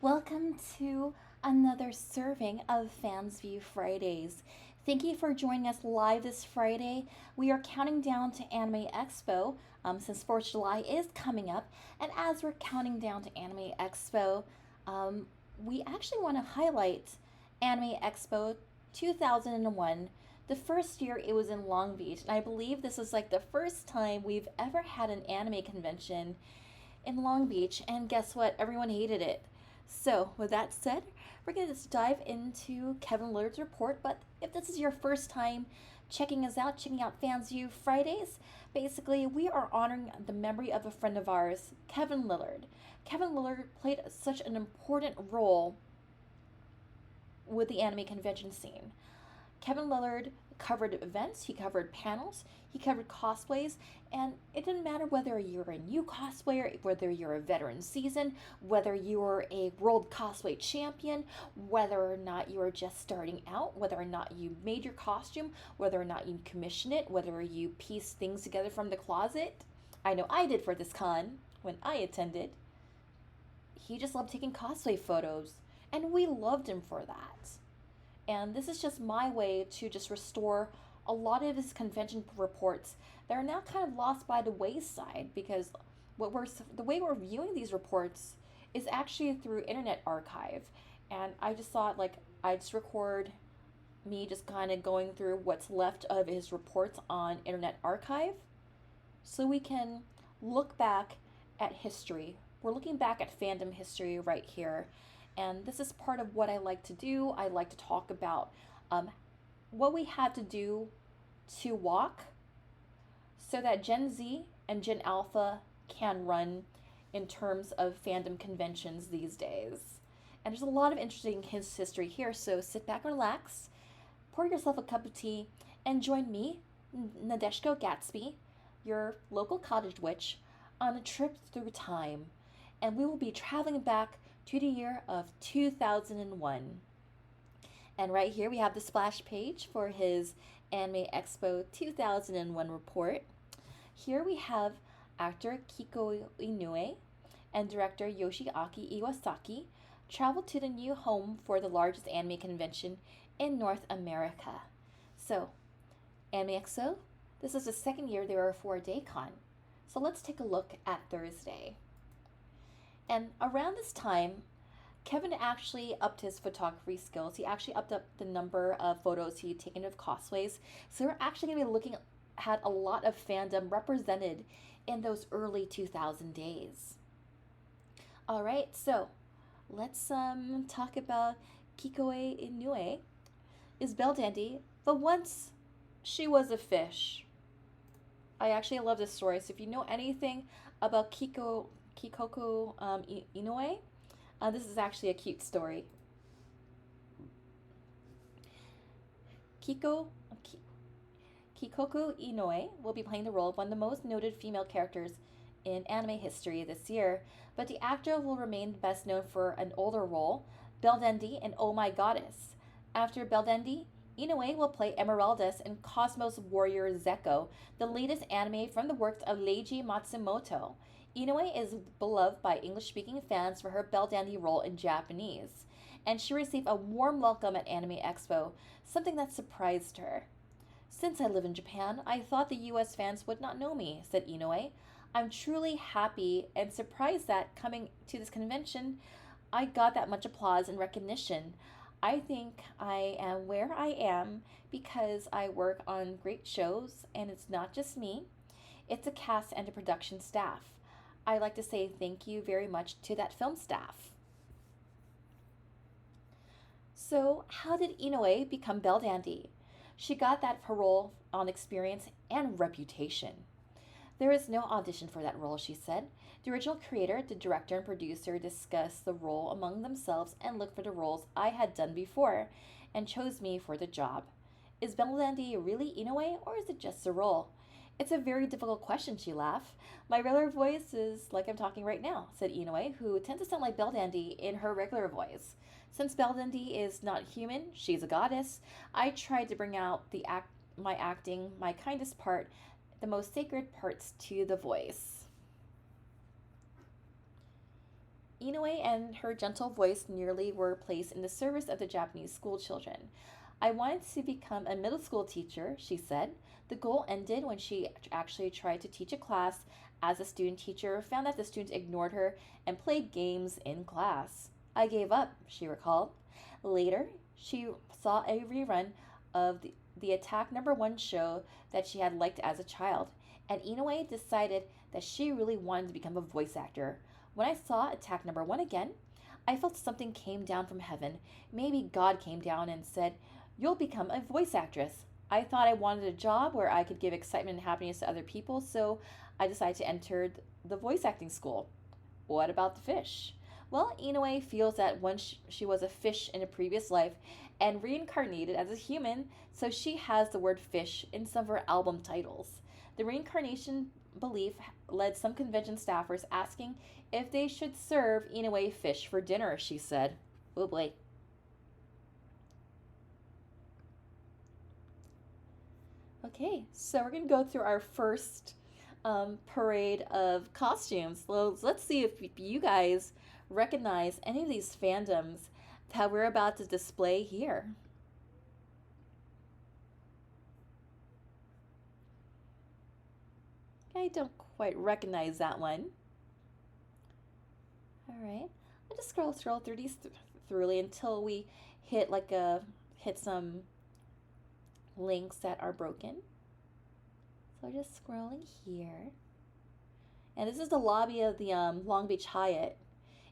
Welcome to another serving of Fansview Fridays. Thank you for joining us live this Friday. We are counting down to Anime Expo since 4th of July is coming up. And as we're counting down to Anime Expo, we actually want to highlight Anime Expo 2001. The first year it was in Long Beach, and I believe this is like the first time we've ever had an anime convention in Long Beach. And guess what? Everyone hated it. So, with that said, we're going to just dive into Kevin Lillard's report. But if this is your first time checking us out, checking out Fansview Fridays, basically we are honoring the memory of a friend of ours, Kevin Lillard. Kevin Lillard played such an important role with the anime convention scene. Kevin Lillard covered events, he covered panels, he covered cosplays, and it didn't matter whether you're a new cosplayer, whether you're a veteran seasoned, whether you're a world cosplay champion, whether or not you are just starting out, whether or not you made your costume, whether or not you commission it, whether you piece things together from the closet. I know I did for this con when I attended. He just loved taking cosplay photos, and we loved him for that. And this is just my way to just restore a lot of his convention reports that are now kind of lost by the wayside, because the way we're viewing these reports is actually through Internet Archive. And I just thought like I'd just record me just kind of going through what's left of his reports on Internet Archive so we can look back at history. We're looking back at fandom history right here. And this is part of what I like to do. I like to talk about what we had to do to walk so that Gen Z and Gen Alpha can run in terms of fandom conventions these days. And there's a lot of interesting history here, so sit back and relax, pour yourself a cup of tea, and join me, Nadeshiko Gatsby, your local cottage witch, on a trip through time. And we will be traveling back to the year of 2001. And right here we have the splash page for his Anime Expo 2001 report. Here we have actor Kiko Inoue and director Yoshiaki Iwasaki traveled to the new home for the largest anime convention in North America. So, Anime Expo, this is the second year they were a 4-day con. So let's take a look at Thursday. And around this time, Kevin actually upped his photography skills. He actually upped up the number of photos he'd taken of cosplays. So we're actually going to be looking at a lot of fandom represented in those early 2000 days. All right, so let's talk about Kikoe Inoue. Is Belle Dandy, but once she was a fish. I actually love this story. So if you know anything about Kikoku Inoue, this is actually a cute story. Kikoku Inoue will be playing the role of one of the most noted female characters in anime history this year, but the actor will remain best known for an older role, Belle Dandy in OMGoddess. After Belle Dandy, Inoue will play Emeraldus in Cosmos Warrior Zeko, the latest anime from the works of Leiji Matsumoto. Inoue is beloved by English-speaking fans for her Belle Dandy role in Japanese, and she received a warm welcome at Anime Expo, something that surprised her. Since I live in Japan, I thought the US fans would not know me, said Inoue. I'm truly happy and surprised that coming to this convention, I got that much applause and recognition. I think I am where I am because I work on great shows, and it's not just me, it's a cast and a production staff. I'd like to say thank you very much to that film staff. So, how did Inoue become Belle Dandy? She got that role on experience and reputation. There is no audition for that role, she said. The original creator, the director, and producer discussed the role among themselves and looked for the roles I had done before and chose me for the job. Is Belle Dandy really Inoue, or is it just a role? It's a very difficult question, she laughed. My regular voice is like I'm talking right now, said Inoue, who tends to sound like Belle Dandy in her regular voice. Since Belle Dandy is not human, she's a goddess, I tried to bring out my acting, my kindest part, the most sacred parts to the voice. Inoue and her gentle voice nearly were placed in the service of the Japanese school children. I wanted to become a middle school teacher, she said. The goal ended when she actually tried to teach a class as a student teacher, found that the students ignored her, and played games in class. I gave up, she recalled. Later, she saw a rerun of the Attack Number One show that she had liked as a child, and Inoue decided that she really wanted to become a voice actor. When I saw Attack Number One again, I felt something came down from heaven. Maybe God came down and said, "You'll become a voice actress." I thought I wanted a job where I could give excitement and happiness to other people, so I decided to enter the voice acting school. What about the fish? Well, Inoue feels that once she was a fish in a previous life and reincarnated as a human, so she has the word fish in some of her album titles. The reincarnation belief led some convention staffers asking if they should serve Inoue fish for dinner, she said. Oh boy. Okay, so we're going to go through our first parade of costumes. So let's see if you guys recognize any of these fandoms that we're about to display here. I don't quite recognize that one. All right, I'll just scroll through these thoroughly until we hit some links that are broken. So just scrolling here. And this is the lobby of the Long Beach Hyatt.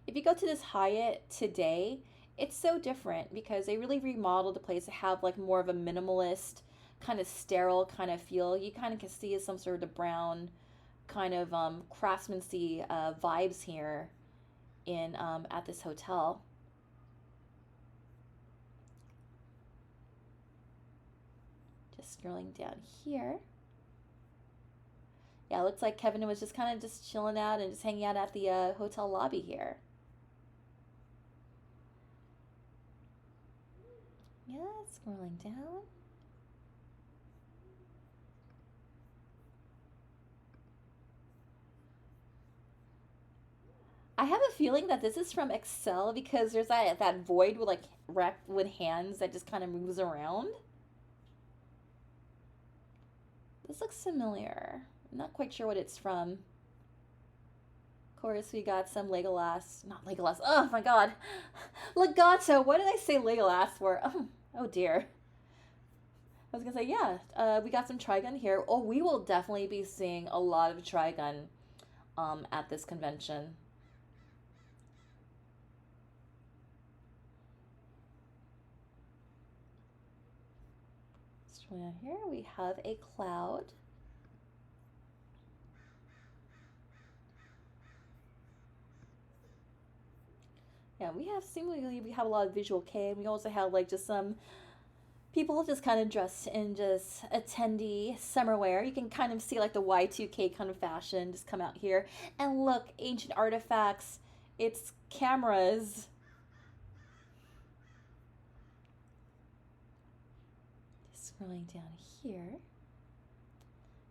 If you go to this Hyatt today, it's so different because they really remodeled the place to have like more of a minimalist, kind of sterile kind of feel. You kind of can see some sort of the brown kind of craftsmancy vibes here in at this hotel. Just scrolling down here. Yeah, it looks like Kevin was just kind of just chilling out and just hanging out at the hotel lobby here. Yeah, scrolling down. I have a feeling that this is from Excel because there's that void with like wrapped with hands that just kind of moves around. This looks familiar. I'm not quite sure what it's from. Of course, we got some Legolas. Not Legolas. Oh my god. Legato. What did I say Legolas for? Oh dear. I was going to say, yeah, we got some Trigun here. Oh, we will definitely be seeing a lot of Trigun at this convention. So here we have a cloud. Yeah, we have a lot of visual K, and we also have like just some people just kind of dressed in just attendee summer wear. You can kind of see like the Y2K kind of fashion just come out here. And look, ancient artifacts. It's cameras. Just scrolling down here.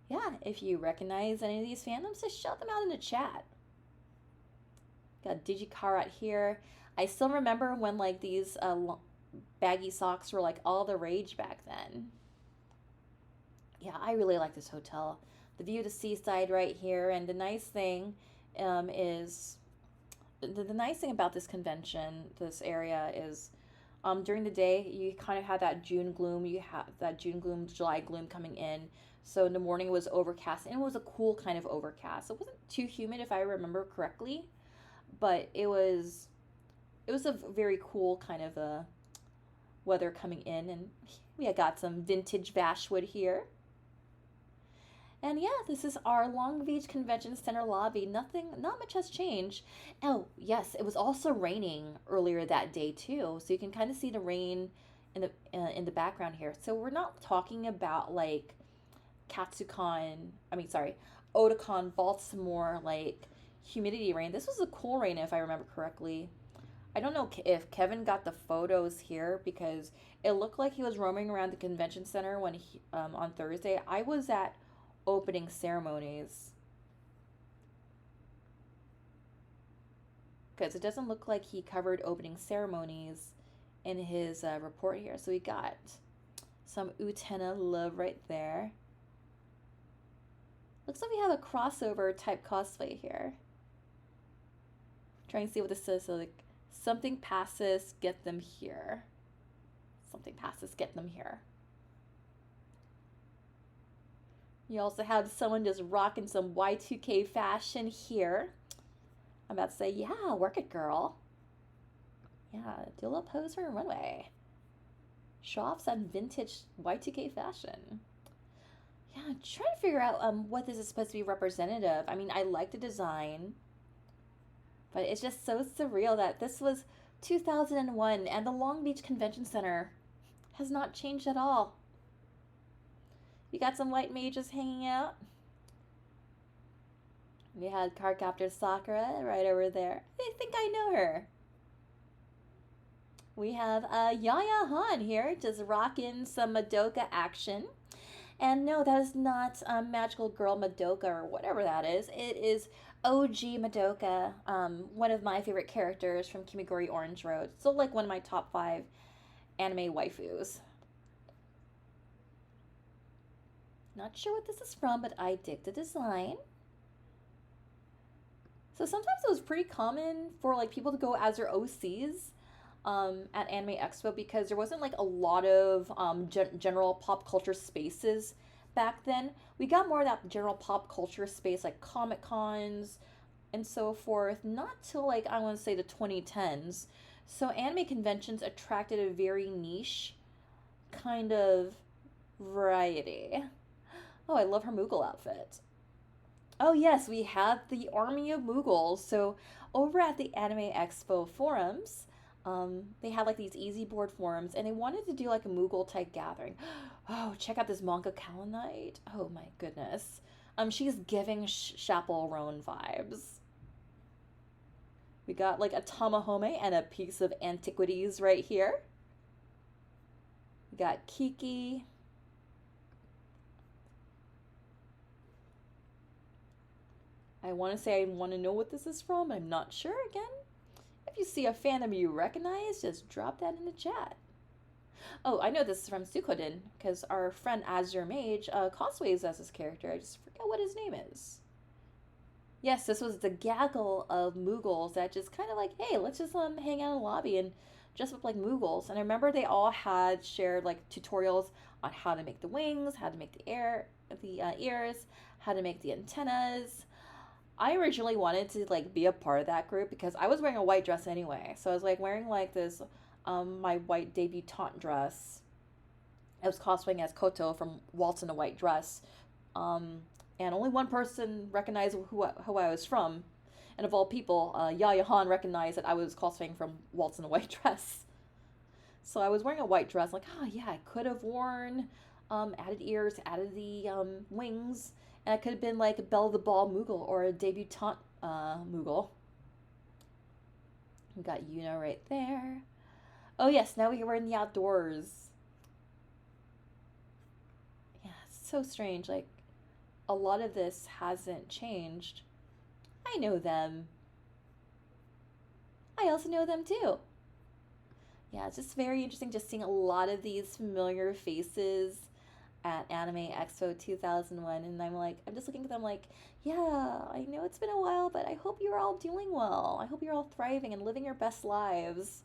Yeah, if you recognize any of these fandoms, just shout them out in the chat. Got Digicar out here. I still remember when like these baggy socks were like all the rage back then. Yeah, I really like this hotel. The view to seaside right here, and the nice thing is the nice thing about this convention, this area is during the day you kind of have that June gloom. You have that June gloom, July gloom coming in. So in the morning it was overcast, and it was a cool kind of overcast. It wasn't too humid if I remember correctly, but it was a very cool kind of a weather coming in, and we got some vintage Vashwood here. And yeah, this is our Long Beach Convention Center lobby. Not much has changed. Oh yes, it was also raining earlier that day too, so you can kind of see the rain in the background here. So we're not talking about like Otakon, Baltimore like humidity rain. This was a cool rain if I remember correctly. I don't know if Kevin got the photos here because it looked like he was roaming around the convention center when on Thursday. I was at opening ceremonies. because it doesn't look like he covered opening ceremonies in his report here. So we got some Utena love right there. Looks like we have a crossover type cosplay here. Trying to see what this says. So like, something passes, get them here. Something passes, get them here. You also have someone just rocking some Y2K fashion here. I'm about to say, yeah, work it, girl. Yeah, do a little pose for a runway. Show off some vintage Y2K fashion. Yeah, I'm trying to figure out what this is supposed to be representative. I mean, I like the design, but it's just so surreal that this was 2001 and the Long Beach Convention Center has not changed at all. You got some white mages hanging out. We had Cardcaptor Sakura right over there. I think I know her. We have Yaya Han here, just rocking some Madoka action. And no, that is not Magical Girl Madoka or whatever that is. It is OG Madoka, one of my favorite characters from Kimiguri Orange Road. Still like one of my top 5 anime waifus. Not sure what this is from, but I dig the design. So sometimes it was pretty common for like people to go as their OCs at Anime Expo because there wasn't like a lot of general pop culture spaces back then. We got more of that general pop culture space like Comic Cons and so forth, not till like I want to say the 2010s. So anime conventions attracted a very niche kind of variety. Oh, I love her Moogle outfit. Oh yes, we have the army of Moogles. So over at the Anime Expo forums, they had like these easy board forums and they wanted to do like a Moogle type gathering. Oh, check out this Monka Kalanite. Oh my goodness. She's giving Chaperone vibes. We got like a Tamahome and a piece of antiquities right here. We got Kiki. I want to say I want to know what this is from. I'm not sure again. If you see a fandom you recognize, just drop that in the chat. Oh, I know this is from Sukoden, because our friend Azure Mage cosplays as this character. I just forget what his name is. Yes, this was the gaggle of Moogles that just kind of like, hey, let's just hang out in the lobby and dress up like Moogles. And I remember they all had shared like tutorials on how to make the wings, how to make the ears, how to make the antennas. I originally wanted to like be a part of that group because I was wearing a white dress anyway. So I was like wearing like this my white debutante dress. I was cosplaying as Koto from Waltz in a White Dress. And only one person recognized who I was from. And of all people, Yaya Han recognized that I was cosplaying from Waltz in a White Dress. So I was wearing a white dress, like, oh yeah, I could have worn added ears, added the wings, and I could have been like a Belle the Ball Moogle or a debutante Moogle. We got Yuna right there. Oh yes, now we're in the outdoors. Yeah, it's so strange. Like, a lot of this hasn't changed. I know them. I also know them too. Yeah, it's just very interesting just seeing a lot of these familiar faces at Anime Expo 2001. And I'm just looking at them like, yeah, I know it's been a while, but I hope you're all doing well. I hope you're all thriving and living your best lives.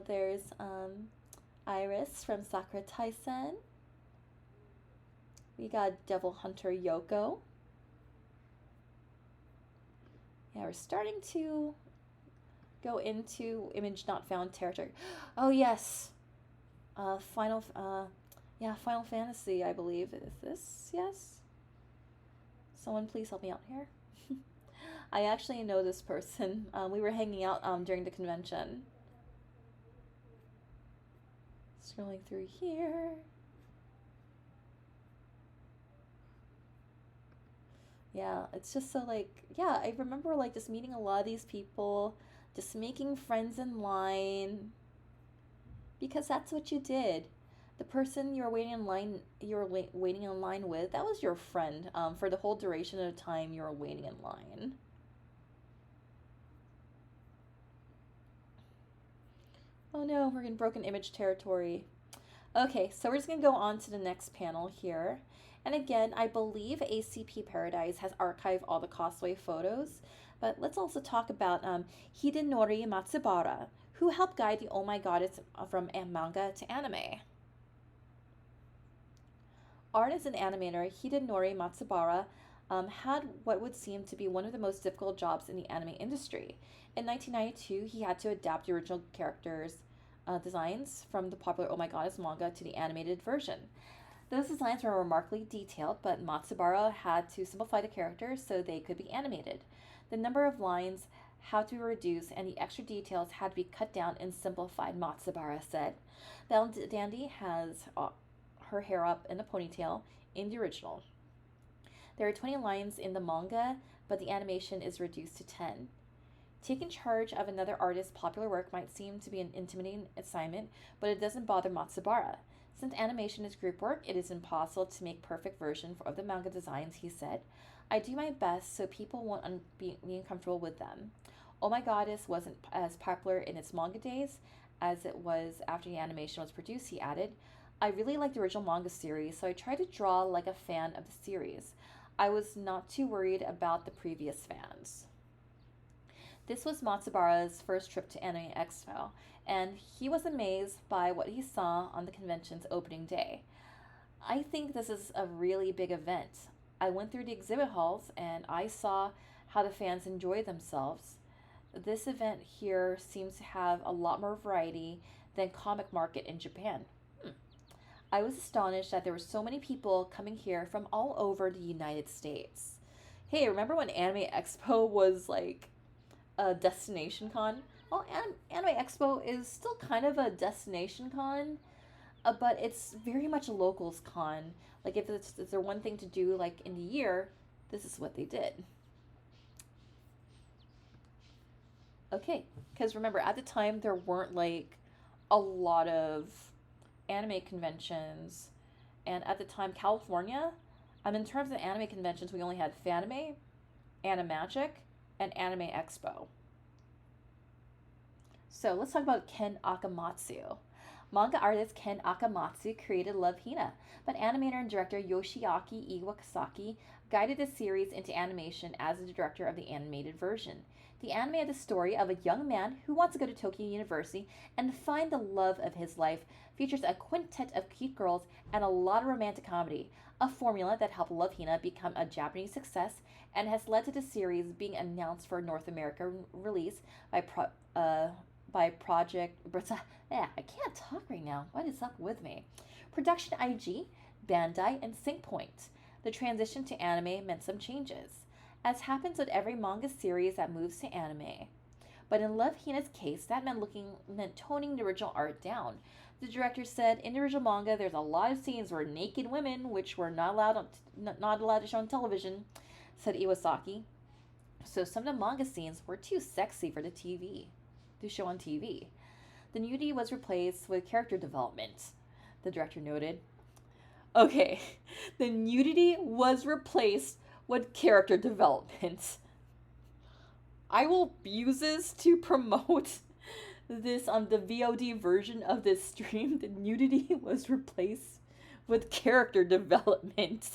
There's Iris from Sakura Taisen. We got Devil Hunter Yoko. Yeah, we're starting to go into image not found territory. Oh yes, Final Fantasy, I believe. Is this? Yes. Someone please help me out here. I actually know this person. We were hanging out during the convention. Scrolling through here. Yeah, it's just so like, yeah, I remember like just meeting a lot of these people, just making friends in line, because that's what you did. The person waiting in line with, that was your friend for the whole duration of the time you were waiting in line. Oh no, we're in broken image territory. Okay, so we're just going to go on to the next panel here. And again, I believe ACP Paradise has archived all the cosplay photos, but let's also talk about Hidenori Matsubara, who helped guide the OMGoddess from manga to anime. Artist and animator Hidenori Matsubara had what would seem to be one of the most difficult jobs in the anime industry. In 1992, he had to adapt the original characters' designs from the popular OMGoddess manga to the animated version. Those designs were remarkably detailed, but Matsubara had to simplify the characters so they could be animated. The number of lines had to be reduced, and the extra details had to be cut down and simplified, Matsubara said. Belle Dandy has her hair up in a ponytail in the original. There are 20 lines in the manga, but the animation is reduced to 10. Taking charge of another artist's popular work might seem to be an intimidating assignment, but it doesn't bother Matsubara. Since animation is group work, it is impossible to make perfect version of the manga designs, he said. I do my best so people won't be uncomfortable with them. OMGoddess wasn't as popular in its manga days as it was after the animation was produced, he added. I really like the original manga series, so I tried to draw like a fan of the series. I was not too worried about the previous fans. This was Matsubara's first trip to Anime Expo, and he was amazed by what he saw on the convention's opening day. I think this is a really big event. I went through the exhibit halls and I saw how the fans enjoy themselves. This event here seems to have a lot more variety than comic market in Japan. I was astonished that there were so many people coming here from all over the United States. Hey, remember when Anime Expo was like a destination con? Well, Anime Expo is still kind of a destination con, but it's very much a locals con. Like if there one thing to do like in the year, this is what they did. Okay, because remember at the time there weren't like a lot of anime conventions, and at the time California, in terms of anime conventions, we only had Fanime, Animagic, and Anime Expo. So let's talk about Ken Akamatsu. Manga artist Ken Akamatsu created Love Hina, but animator and director Yoshiaki Iwasaki guided the series into animation as the director of the animated version. The anime is the story of a young man who wants to go to Tokyo University and find the love of his life, features a quintet of cute girls and a lot of romantic comedy, a formula that helped Love Hina become a Japanese success and has led to the series being announced for North America release by Project. Yeah, I can't talk right now. What is up with me? Production IG, Bandai, and Sync Point. The transition to anime meant some changes, as happens with every manga series that moves to anime. But in Love Hina's case, that meant toning the original art down. The director said, in the original manga, there's a lot of scenes where naked women, which were not allowed to show on television, said Iwasaki. So some of the manga scenes were too sexy for to show on TV. The nudity was replaced with character development, the director noted. Okay, the nudity was replaced with character development. I will use this to promote this on the VOD version of this stream. The nudity was replaced with character development.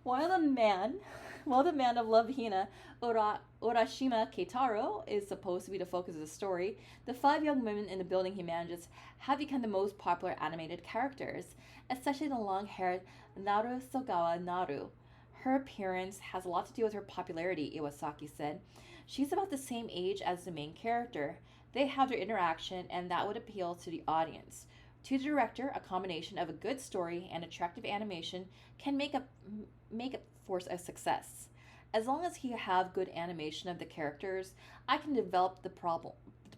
While the man of Love Hina, Urashima Keitaro, is supposed to be the focus of the story, the 5 young women in the building he manages have become the most popular animated characters, especially the long-haired Naru Sogawa Naru. Her appearance has a lot to do with her popularity, Iwasaki said. She's about the same age as the main character. They have their interaction, and that would appeal to the audience. To the director, a combination of a good story and attractive animation can make it for a success. As long as you have good animation of the characters, I can develop the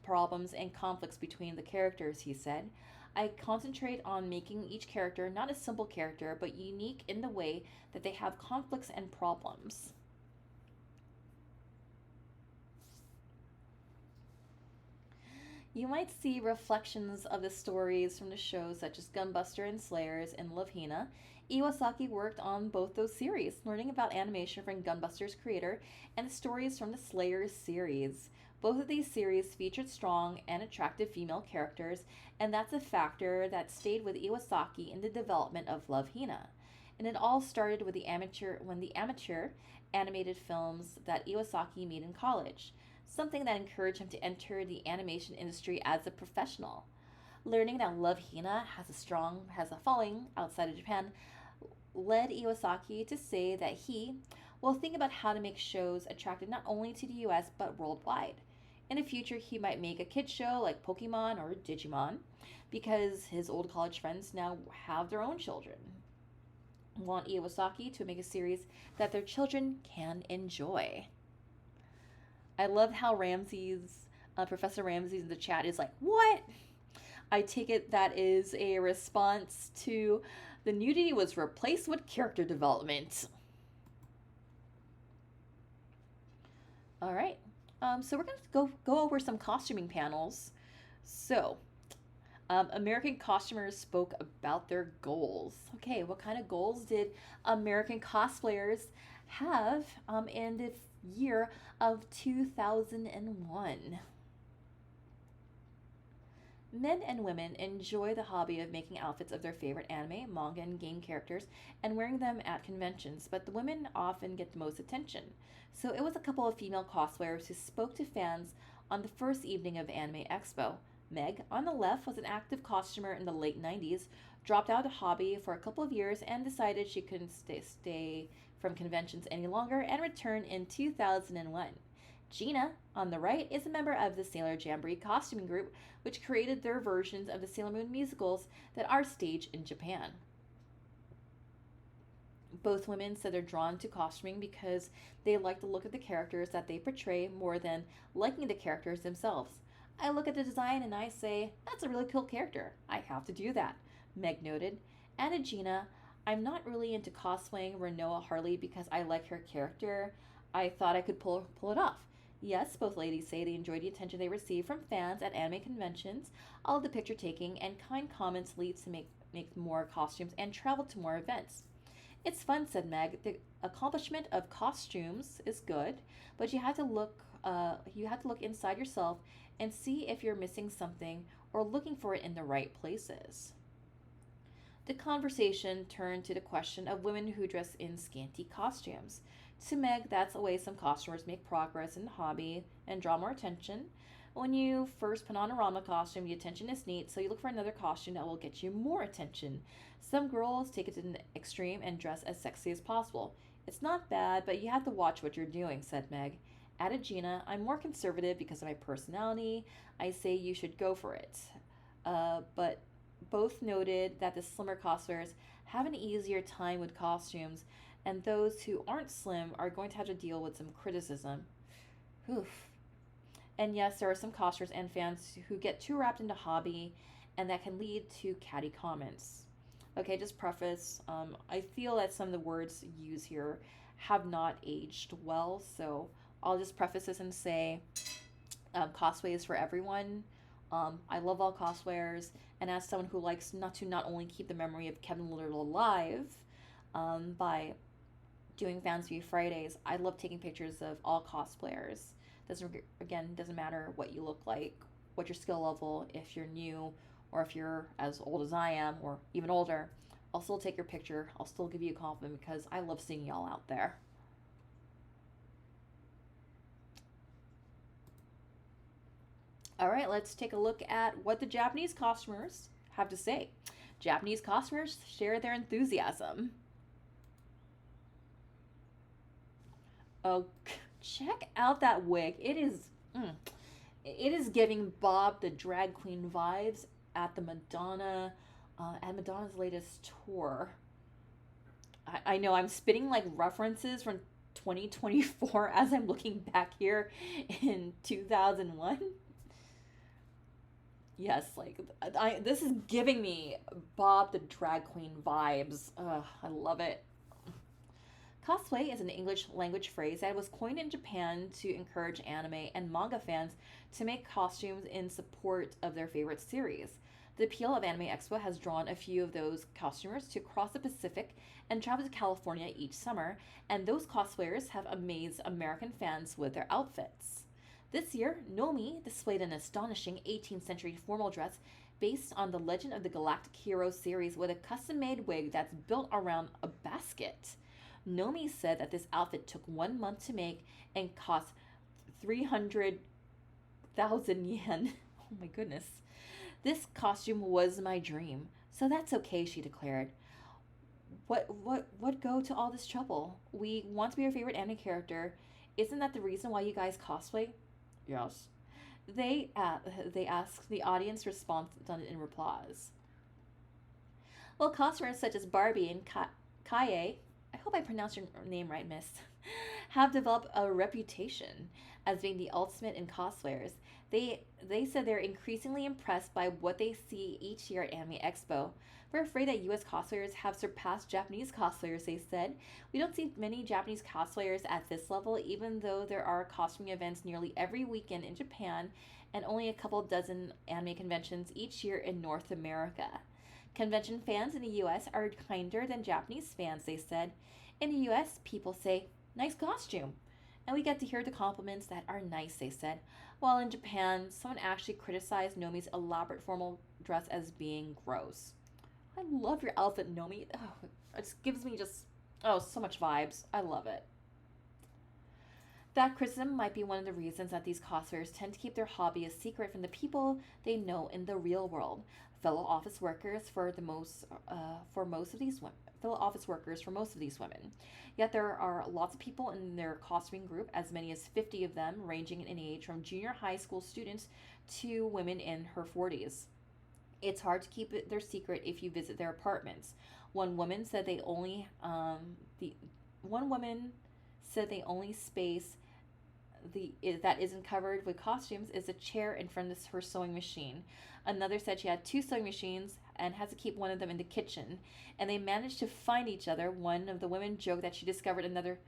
problems and conflicts between the characters, he said. I concentrate on making each character not a simple character, but unique in the way that they have conflicts and problems. You might see reflections of the stories from the shows such as Gunbuster and Slayers and Love Hina. Iwasaki worked on both those series, learning about animation from Gunbuster's creator and the stories from the Slayers series. Both of these series featured strong and attractive female characters, and that's a factor that stayed with Iwasaki in the development of Love Hina. And it all started with the amateur animated films that Iwasaki made in college, something that encouraged him to enter the animation industry as a professional. Learning that Love Hina has a following outside of Japan led Iwasaki to say that he will think about how to make shows attractive not only to the US but worldwide. In the future, he might make a kids show like Pokemon or Digimon because his old college friends now have their own children. Want Iwasaki to make a series that their children can enjoy. I love how Professor Ramses in the chat is like, what? I take it that is a response to the nudity was replaced with character development. All right. So we're going to go over some costuming panels. So, American costumers spoke about their goals. Okay, what kind of goals did American cosplayers have in the year of 2001? Men and women enjoy the hobby of making outfits of their favorite anime, manga, and game characters and wearing them at conventions, but the women often get the most attention. So it was a couple of female cosplayers who spoke to fans on the first evening of Anime Expo. Meg, on the left, was an active costumer in the late 90s, dropped out of the hobby for a couple of years, and decided she couldn't stay from conventions any longer and returned in 2001. Gina, on the right, is a member of the Sailor Jamboree costuming group, which created their versions of the Sailor Moon musicals that are staged in Japan. Both women said they're drawn to costuming because they like the look of the characters that they portray more than liking the characters themselves. I look at the design and I say, that's a really cool character. I have to do that, Meg noted. And Gina, I'm not really into cosplaying Renoa Harley because I like her character. I thought I could pull it off. Yes, both ladies say they enjoy the attention they receive from fans at anime conventions, all of the picture taking, and kind comments leads to make more costumes and travel to more events. It's fun, said Meg. The accomplishment of costumes is good, but you have to look inside yourself and see if you're missing something or looking for it in the right places. The conversation turned to the question of women who dress in scanty costumes. To Meg, that's a way some costumers make progress in the hobby and draw more attention. When you first put on a Rama costume, the attention is neat, so you look for another costume that will get you more attention. Some girls take it to the extreme and dress as sexy as possible. It's not bad, but you have to watch what you're doing, said Meg. Added Gina, I'm more conservative because of my personality. I say you should go for it. But both noted that the slimmer cosplayers have an easier time with costumes, and those who aren't slim are going to have to deal with some criticism. Oof. And yes, there are some costumers and fans who get too wrapped into hobby, and that can lead to catty comments. Okay, just preface, I feel that some of the words used here have not aged well, so I'll just preface this and say cosplay is for everyone. I love all cosplayers, and as someone who likes not only keep the memory of Kevin Lillard alive by doing Fansview Fridays, I love taking pictures of all cosplayers. Doesn't matter what you look like, what your skill level, if you're new or if you're as old as I am or even older. I'll still take your picture. I'll still give you a compliment because I love seeing y'all out there. All right, let's take a look at what the Japanese costumers have to say. Japanese costumers share their enthusiasm. Oh, check out that wig. It is giving Bob the drag queen vibes at Madonna's latest tour. I know I'm spitting like references from 2024 as I'm looking back here in 2001. Yes, like this is giving me Bob the drag queen vibes. I love it. Cosplay is an English language phrase that was coined in Japan to encourage anime and manga fans to make costumes in support of their favorite series. The appeal of Anime Expo has drawn a few of those costumers to cross the Pacific and travel to California each summer, and those cosplayers have amazed American fans with their outfits. This year, Nomi displayed an astonishing 18th century formal dress based on the Legend of the Galactic Hero series with a custom made wig that's built around a basket. Nomi said that this outfit took 1 month to make and cost 300,000 yen. Oh my goodness. This costume was my dream, so that's okay, she declared. What go to all this trouble? We want to be your favorite anime character. Isn't that the reason why you guys cosplay? Yes. They asked the audience responded in replies. Well, costumers such as Barbie and Kaye, I hope I pronounced your name right, miss, have developed a reputation as being the ultimate in cosplayers. They said they're increasingly impressed by what they see each year at Anime Expo. We're afraid that US cosplayers have surpassed Japanese cosplayers, they said. We don't see many Japanese cosplayers at this level, even though there are costuming events nearly every weekend in Japan and only a couple dozen anime conventions each year in North America. Convention fans in the US are kinder than Japanese fans, they said. In the US, people say, nice costume. And we get to hear the compliments that are nice, they said. While in Japan, someone actually criticized Nomi's elaborate formal dress as being gross. I love your outfit, Nomi. Oh, it just gives me so much vibes. I love it. That criticism might be one of the reasons that these cosplayers tend to keep their hobby a secret from the people they know in the real world. Fellow office workers for most of these women. Yet there are lots of people in their costuming group, as many as 50 of them, ranging in age from junior high school students to women in her 40s. It's hard to keep it their secret if you visit their apartments. One woman said the only space that isn't covered with costumes is a chair in front of her sewing machine. Another said she had 2 sewing machines and has to keep one of them in the kitchen, and they managed to find each other. One of the women joked that she discovered another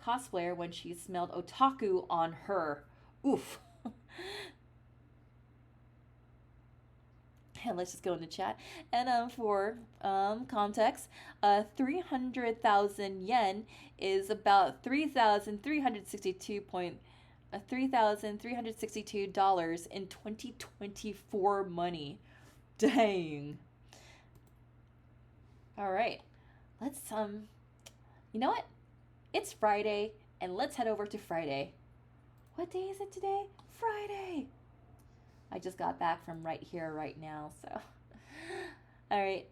cosplayer when she smelled otaku on her. Oof. And let's just go into chat. And for context, 300,000 yen is about $3,362 in 2024 money. Dang. All right. Let's you know what? It's Friday, and let's head over to Friday. What day is it today? Friday. I just got back from right here, right now, so. All right,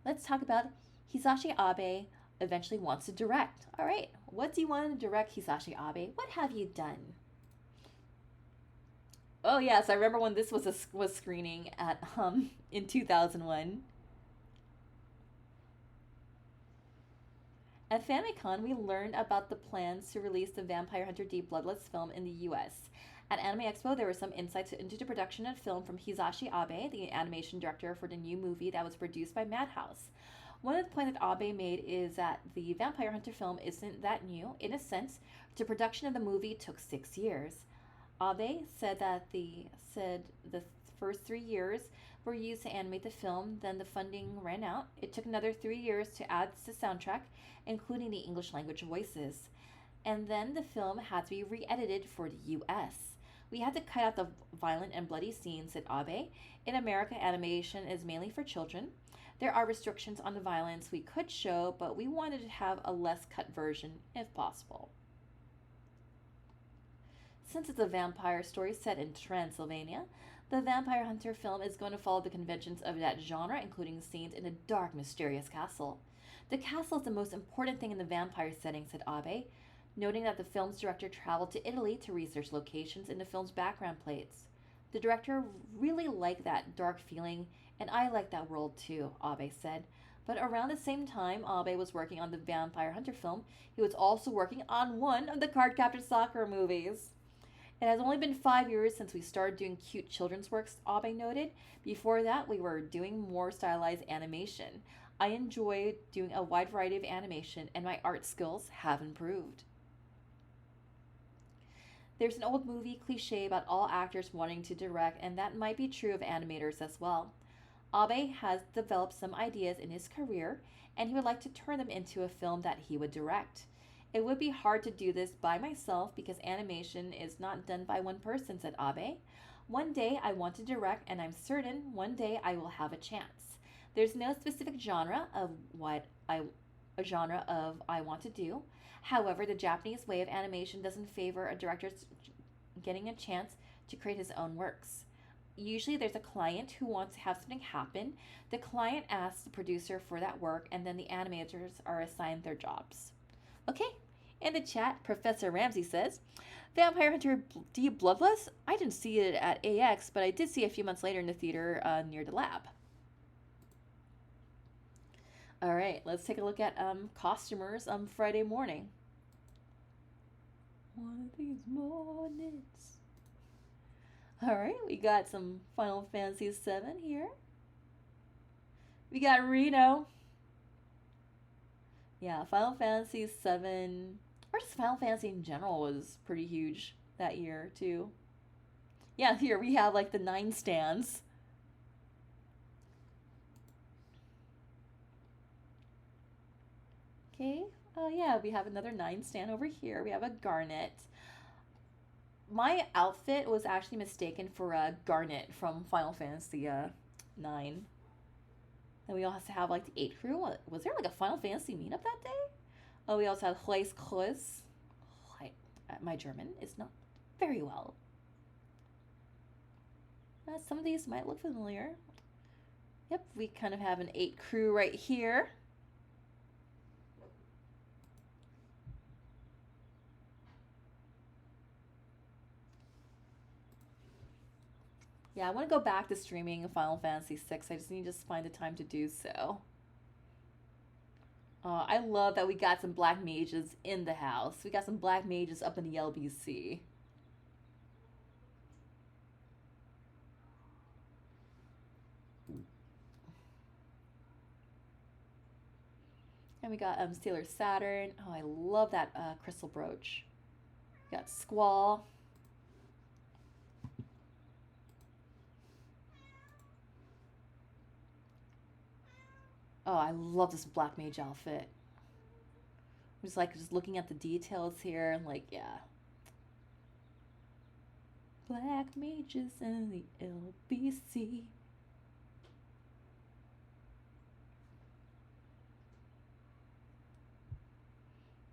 let's talk about Hisashi Abe eventually wants to direct. All right, what do you want to direct, Hisashi Abe? What have you done? Oh yes, I remember when this was screening at in 2001. At FamiCon, we learned about the plans to release the Vampire Hunter D Bloodless film in the US. At Anime Expo, there were some insights into the production of film from Hisashi Abe, the animation director for the new movie that was produced by Madhouse. One of the points that Abe made is that the Vampire Hunter film isn't that new. In a sense, the production of the movie took 6 years. Abe said the first 3 years were used to animate the film, then the funding ran out. It took another 3 years to add the soundtrack, including the English language voices. And then the film had to be re-edited for the US. We had to cut out the violent and bloody scenes, said Abe. In America, animation is mainly for children. There are restrictions on the violence we could show, but we wanted to have a less cut version if possible. Since it's a vampire story set in Transylvania, the Vampire Hunter film is going to follow the conventions of that genre, including scenes in a dark, mysterious castle. The castle is the most important thing in the vampire setting, said Abe, noting that the film's director traveled to Italy to research locations in the film's background plates. The director really liked that dark feeling, and I like that world too, Abe said. But around the same time Abe was working on the Vampire Hunter film, he was also working on one of the Cardcaptor Sakura movies. It has only been 5 years since we started doing cute children's works, Abe noted. Before that, we were doing more stylized animation. I enjoy doing a wide variety of animation, and my art skills have improved. There's an old movie cliche about all actors wanting to direct, and that might be true of animators as well. Abe has developed some ideas in his career, and he would like to turn them into a film that he would direct. It would be hard to do this by myself because animation is not done by one person, said Abe. One day I want to direct, and I'm certain one day I will have a chance. There's no specific genre of I want to do. However, the Japanese way of animation doesn't favor a director getting a chance to create his own works. Usually there's a client who wants to have something happen. The client asks the producer for that work, and then the animators are assigned their jobs. Okay, in the chat, Professor Ramsey says, Vampire Hunter D Bloodless? I didn't see it at AX, but I did see it a few months later in the theater near the lab. All right, let's take a look at costumers Friday morning. One of these mornings. All right, we got some Final Fantasy VII here. We got Reno. Yeah, Final Fantasy VII, or just Final Fantasy in general, was pretty huge that year too. Yeah, here we have like the 9 stands. Okay, oh yeah, we have another 9 stand over here. We have a Garnet. My outfit was actually mistaken for a Garnet from Final Fantasy 9. And we also have like the 8 crew. Was there like a Final Fantasy meetup that day? Oh, we also had Heiskos. My German is not very well. Some of these might look familiar. Yep, we kind of have an 8 crew right here. Yeah, I want to go back to streaming Final Fantasy VI. I just need to find the time to do so. I love that we got some black mages in the house. We got some black mages up in the LBC. And we got Sailor Saturn. Oh, I love that crystal brooch. We got Squall. Oh, I love this black mage outfit. I'm just looking at the details here and like, yeah. Black mages in the LBC.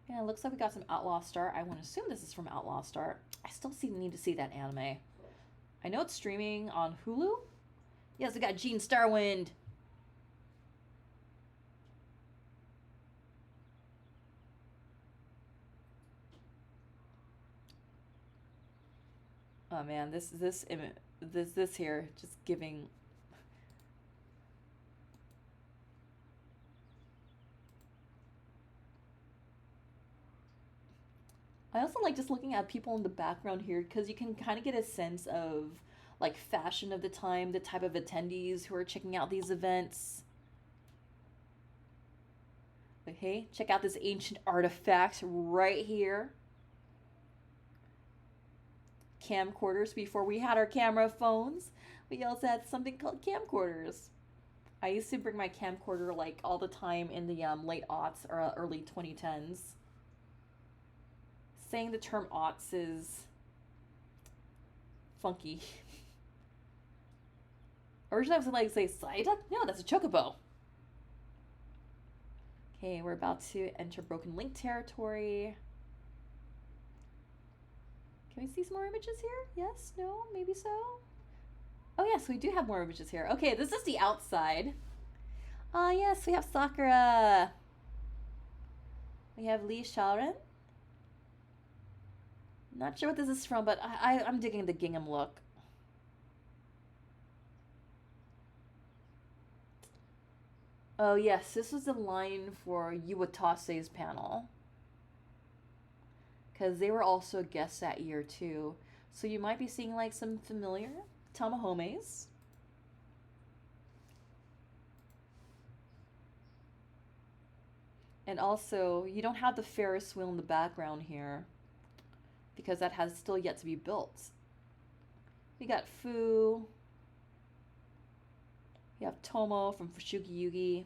Yeah, it looks like we got some Outlaw Star. I want to assume this is from Outlaw Star. I still need to see that anime. I know it's streaming on Hulu. Yes, we got Gene Starwind. Oh man, this here just giving. I also like just looking at people in the background here because you can kind of get a sense of like fashion of the time, the type of attendees who are checking out these events. Okay, check out this ancient artifact right here. Camcorders before we had our camera phones. We also had something called camcorders. I used to bring my camcorder like all the time in the late aughts or early 2010s. Saying the term aughts is funky. Originally I was like say Psyduck? No, that's a chocobo. Okay, we're about to enter Broken Link territory. Can we see some more images here? Yes? No? Maybe so? Oh yes, we do have more images here. Okay, this is the outside. Ah yes, we have Sakura. We have Lee Shaoran. Not sure what this is from, but I'm digging the gingham look. Oh yes, this was the line for Yuwatase's panel. Because they were also guests that year too. So you might be seeing like some familiar Tamahomes. And also, you don't have the Ferris wheel in the background here because that has still yet to be built. We got Fu. We have Tomo from Fushigi Yugi.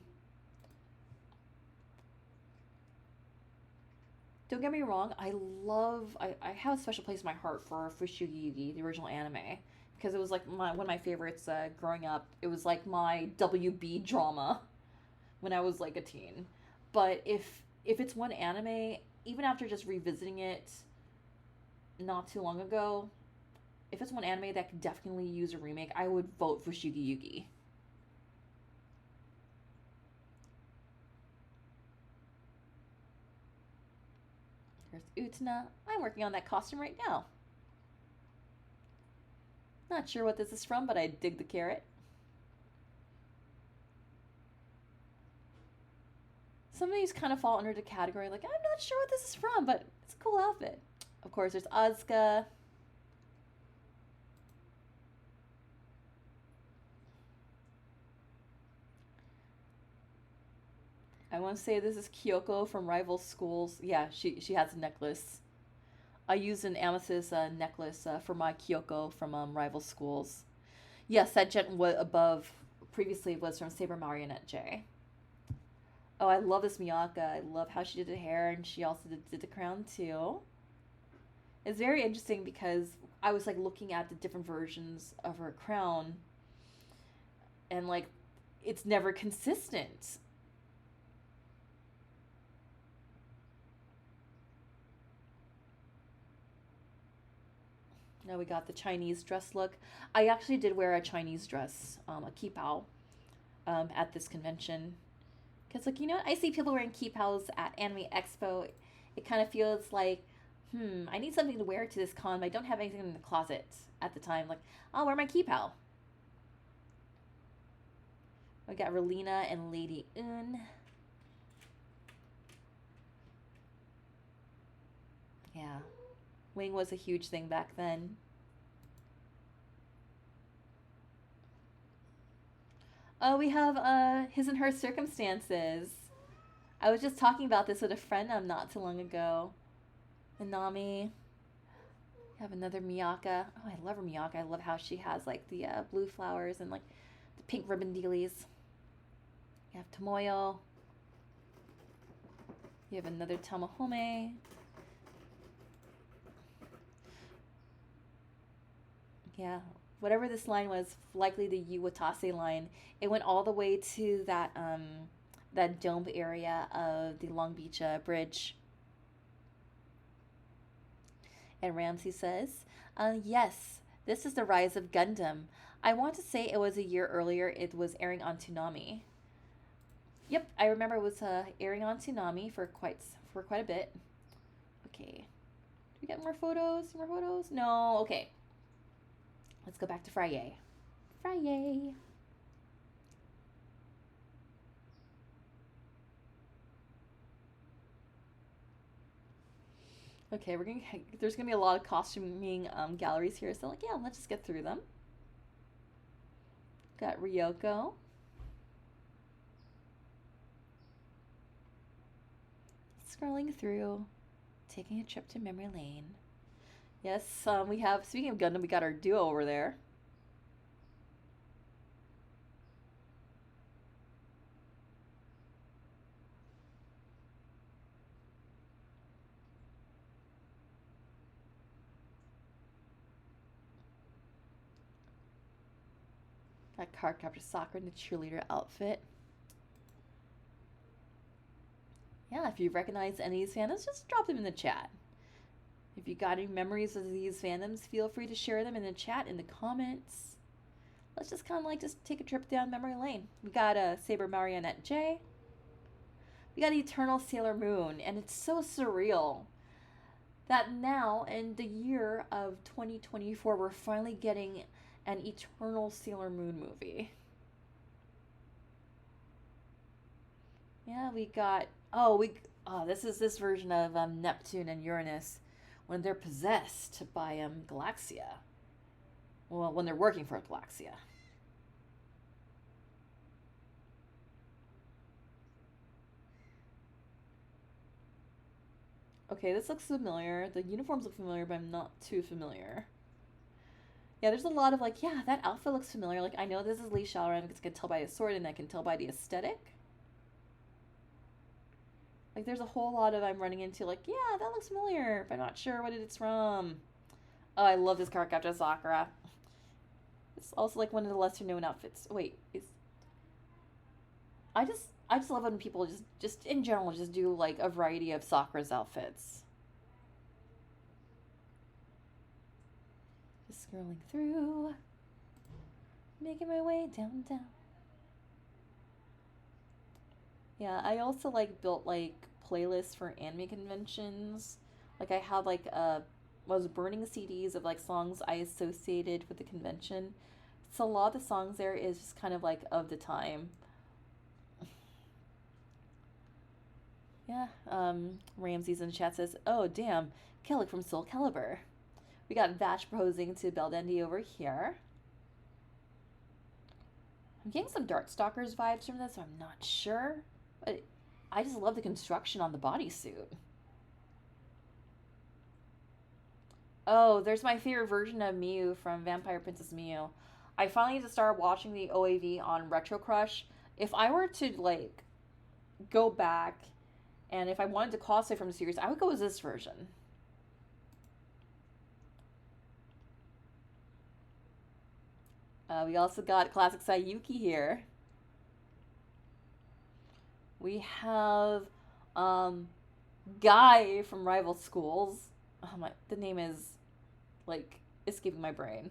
Don't get me wrong, I have a special place in my heart for Fushigi Yugi, the original anime, because it was like one of my favorites growing up. It was like my WB drama when I was like a teen. But if it's one anime, even after just revisiting it not too long ago, if it's one anime that could definitely use a remake, I would vote Fushigi Yugi. There's Utena. I'm working on that costume right now. Not sure what this is from, but I dig the carrot. Some of these kind of fall under the category like, I'm not sure what this is from, but it's a cool outfit. Of course, there's Asuka. I want to say this is Kyoko from Rival Schools. Yeah, she has a necklace. I used an amethyst necklace for my Kyoko from Rival Schools. Yes, that gent above previously was from Saber Marionette J. Oh, I love this Miyaka. I love how she did the hair, and she also did the crown too. It's very interesting because I was like looking at the different versions of her crown, and like it's never consistent. Now we got the Chinese dress look. I actually did wear a Chinese dress, a kipao, at this convention. Because, like, you know, I see people wearing kipaos at Anime Expo. It kind of feels like, I need something to wear to this con, but I don't have anything in the closet at the time. Like, I'll wear my kipao. We got Relina and Lady Un. Yeah. Wing was a huge thing back then. Oh, we have His and Her Circumstances. I was just talking about this with a friend not too long ago. Nanami. We have another Miyaka. Oh, I love her Miyaka. I love how she has like the blue flowers and like the pink ribbon dealies. You have Tomoyo. You have another Tamahome. Yeah, whatever this line was, likely the Uwatase line, it went all the way to that domed area of the Long Beach Bridge. And Ramsey says, yes, this is the rise of Gundam. I want to say it was a year earlier. It was airing on Toonami. Yep, I remember it was airing on Toonami for quite a bit. Okay, do we get more photos? More photos? No. Okay. Let's go back to Friday. Friday. Okay, there's gonna be a lot of costuming galleries here, so like yeah, let's just get through them. Got Ryoko. Scrolling through, taking a trip to memory lane. Yes, we have, speaking of Gundam, we got our duo over there. Got Cardcaptor Sakura in the cheerleader outfit. Yeah, if you recognize any of these fandoms, just drop them in the chat. If you got any memories of these fandoms, feel free to share them in the chat, in the comments. Let's just kind of like just take a trip down memory lane. We got Saber Marionette J. We got Eternal Sailor Moon, and it's so surreal that now in the year of 2024, we're finally getting an Eternal Sailor Moon movie. Yeah, we got, this is this version of Neptune and Uranus when they're possessed by Galaxia. Well, when they're working for Galaxia. Okay, this looks familiar. The uniforms look familiar, but I'm not too familiar. Yeah, there's a lot of like, yeah, that outfit looks familiar. Like, I know this is Lee Shaoran because I can tell by his sword and I can tell by the aesthetic. Like, there's a whole lot of I'm running into, like, yeah, that looks familiar, but I'm not sure what it's from. Oh, I love this card capture Sakura. It's also like one of the lesser known outfits. Wait, is I just love when people just in general just do like a variety of Sakura's outfits. Just scrolling through, making my way downtown. Yeah, I also like built like playlists for anime conventions. Like I had like was burning CDs of like songs I associated with the convention. So a lot of the songs there is just kind of like of the time. Yeah, Ramses in the chat says, "Oh damn, Kellic from Soul Calibur." We got Vash proposing to Beldendi over here. I'm getting some Darkstalkers vibes from this, so I'm not sure. But I just love the construction on the bodysuit. Oh, there's my favorite version of Miu from Vampire Princess Miu. I finally need to start watching the OAV on Retro Crush. If I were to like go back and if I wanted to cosplay from the series, I would go with this version. We also got classic Sayuki here. We have Guy from Rival Schools. Oh my, the name is like escaping my brain.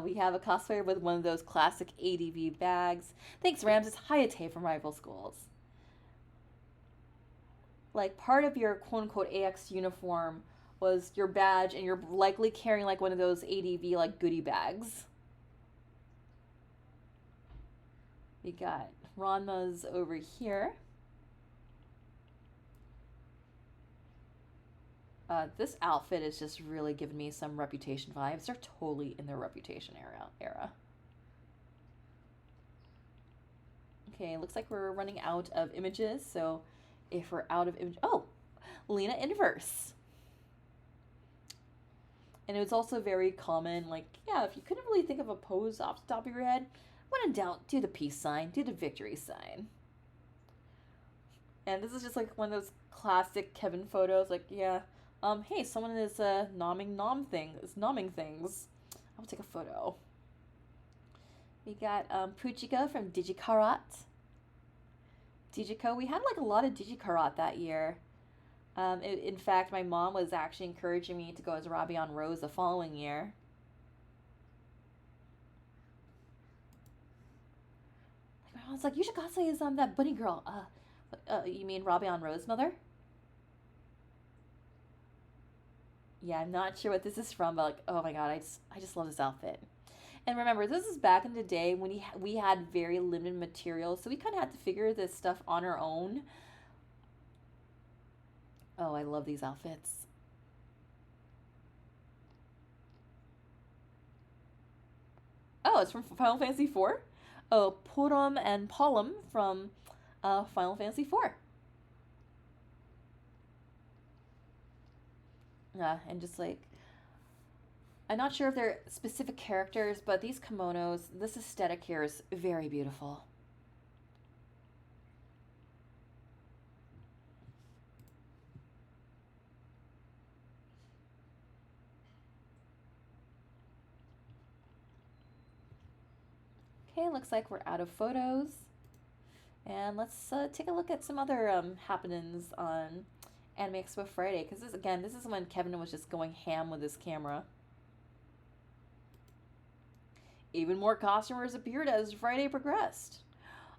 We have a cosplayer with one of those classic ADV bags. Thanks, Ramses Hayate from Rival Schools. Like part of your quote unquote AX uniform was your badge, and you're likely carrying like one of those ADV like goodie bags. We got Ranma's over here. This outfit is just really giving me some Reputation vibes. They're totally in their Reputation era. Okay, looks like we're running out of images, so if we're out of image... Oh! Lena Inverse. And it was also very common, like, yeah, if you couldn't really think of a pose off the top of your head, when in doubt, do the peace sign, do the victory sign. And this is just like one of those classic Kevin photos, like, yeah, hey, someone is nomming things. I'll take a photo. We got Puchika from Digikarat. Digiko, we had like a lot of Digikarat that year. In fact, my mom was actually encouraging me to go as Rabion Rose the following year. Like, my mom's like, you should cosplay as that bunny girl. You mean Rabion Rose, mother? Yeah, I'm not sure what this is from, but like, oh my god, I just love this outfit. And remember, this is back in the day when we had very limited materials, so we kind of had to figure this stuff on our own. Oh, I love these outfits. Oh, it's from Final Fantasy IV? Oh, Purum and Palom from Final Fantasy IV. And just like, I'm not sure if they're specific characters, but these kimonos, this aesthetic here is very beautiful. Okay, looks like we're out of photos. And let's take a look at some other happenings on Anime Expo Friday, because this is when Kevin was just going ham with his camera. Even more costumers appeared as Friday progressed.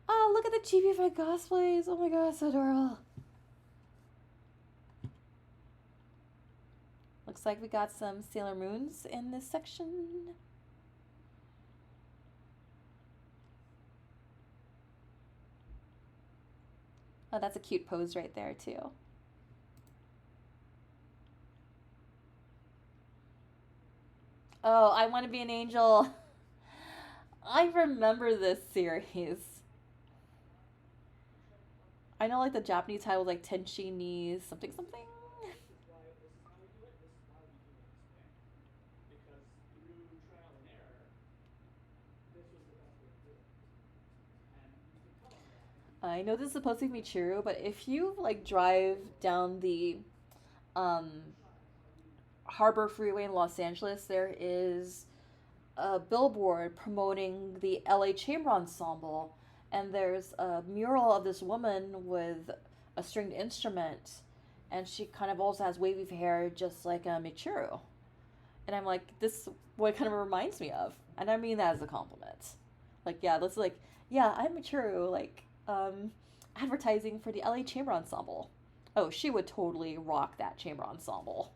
Oh, look at the GBFI cosplays. Oh my god, so adorable. Looks like we got some Sailor Moons in this section. Oh, that's a cute pose right there, too. Oh, I Want to Be an Angel. I remember this series. I know like the Japanese title was like Tenshi ni something something. I know this is supposed to be true, but if you like drive down the um, Harbor Freeway in Los Angeles, there is a billboard promoting the LA Chamber Ensemble, and there's a mural of this woman with a stringed instrument, and she kind of also has wavy hair, just like Michiru. And I'm like, this is what it kind of reminds me of, and I mean that as a compliment. Like, yeah, this is like, yeah, I'm Michiru, like, advertising for the LA Chamber Ensemble. Oh, she would totally rock that chamber ensemble.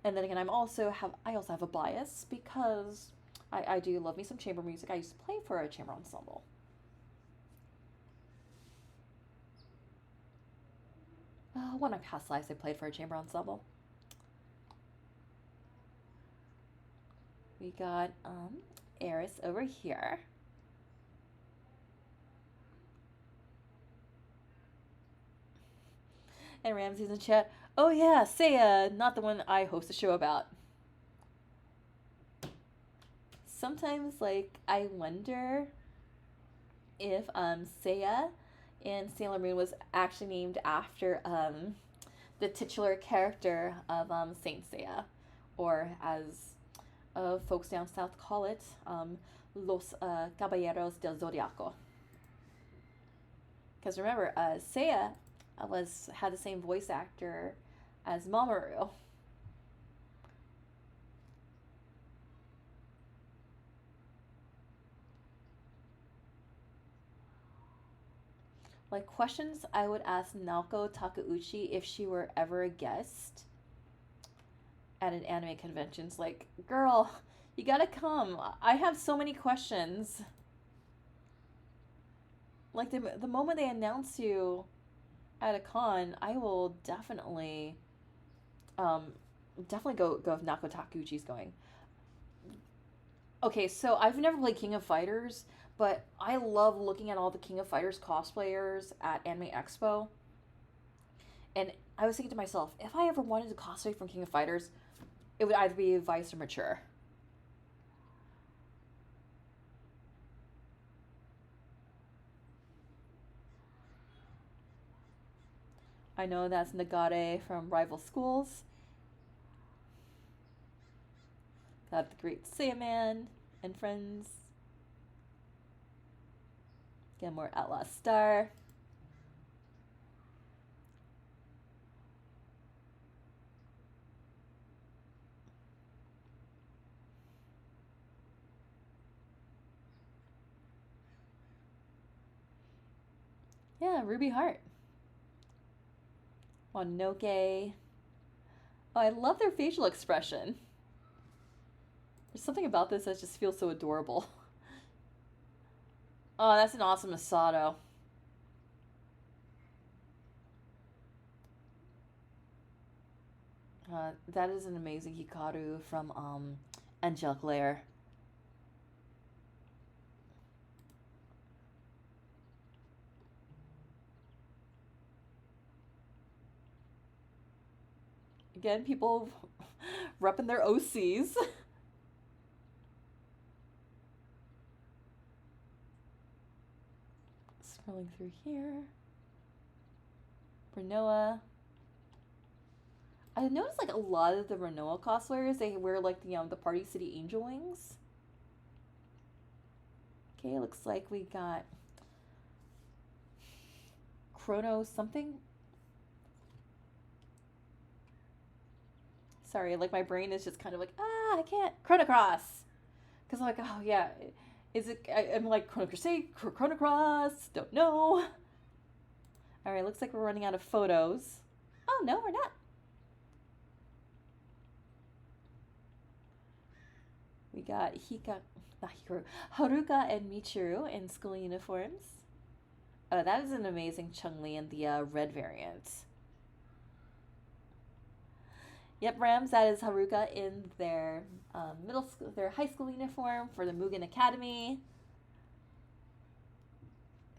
And then again, I also have a bias because I do love me some chamber music. I used to play for a chamber ensemble. One of my past lives, I played for a chamber ensemble. We got Eris over here. And Ramsey's in chat. Oh yeah, Seiya, not the one I host a show about. Sometimes like I wonder if Seiya in Sailor Moon was actually named after the titular character of Saint Seiya, or as folks down south call it, Los Caballeros del Zodiaco. Because remember, Seiya had the same voice actor as Mamoru. Like questions I would ask Naoko Takeuchi if she were ever a guest at an anime convention. It's like, girl, you gotta come. I have so many questions. Like the moment they announce you at a con, I will um, definitely go if Naoko Takeuchi's going. Okay, so I've never played King of Fighters, but I love looking at all the King of Fighters cosplayers at Anime Expo. And I was thinking to myself, if I ever wanted to cosplay from King of Fighters, it would either be Vice or Mature. I know that's Nagare from Rival Schools. Got the Great Saiyaman and friends. Get more Outlaw Star. Yeah, Ruby Heart. Mononoke. Oh, I love their facial expression. There's something about this that just feels so adorable. Oh, that's an awesome Masato. That is an amazing Hikaru from Angelic Lair. Again, people repping their OCs. Scrolling through here. Renoa. I noticed like a lot of the Renoa cosplayers, they wear like the Party City Angel Wings. Okay, looks like we got Chrono something. Sorry, like my brain is just kind of like, I can't. Chrono Cross. Because I'm like, oh yeah, is it? I'm like, Chrono Crusade, Chrono Cross, don't know. Alright, looks like we're running out of photos. Oh, no, we're not. We got Haruka and Michiru in school uniforms. Oh, that is an amazing Chun-Li in the red variant. Yep, Rams, that is Haruka in their their high school uniform for the Mugen Academy.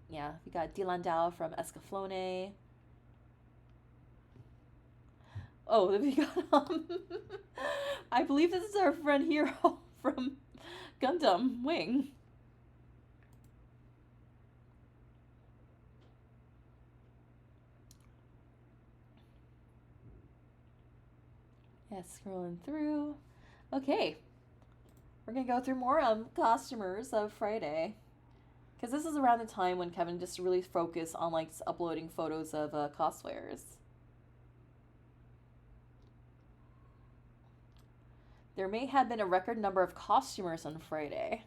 Yeah, we got Dilandao from Escaflowne. Oh, then we got I believe this is our friend Hero from Gundam Wing. Yeah, scrolling through. Okay, we're gonna go through more costumers of Friday, because this is around the time when Kevin just really focused on like uploading photos of cosplayers. There may have been a record number of costumers on Friday.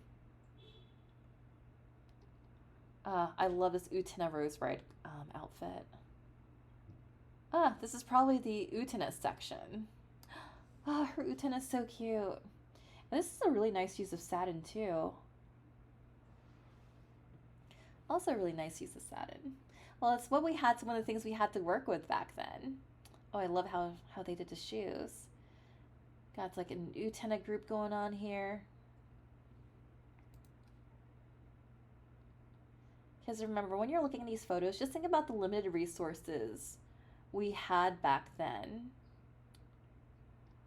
I love this Utena Rose Bride outfit. This is probably the Utena section. Her Utena is so cute. And this is a really nice use of satin too. Also a really nice use of satin. Well, it's what we had, one of the things we had to work with back then. Oh, I love how they did the shoes. Got like an Utena group going on here. Because remember, when you're looking at these photos, just think about the limited resources we had back then.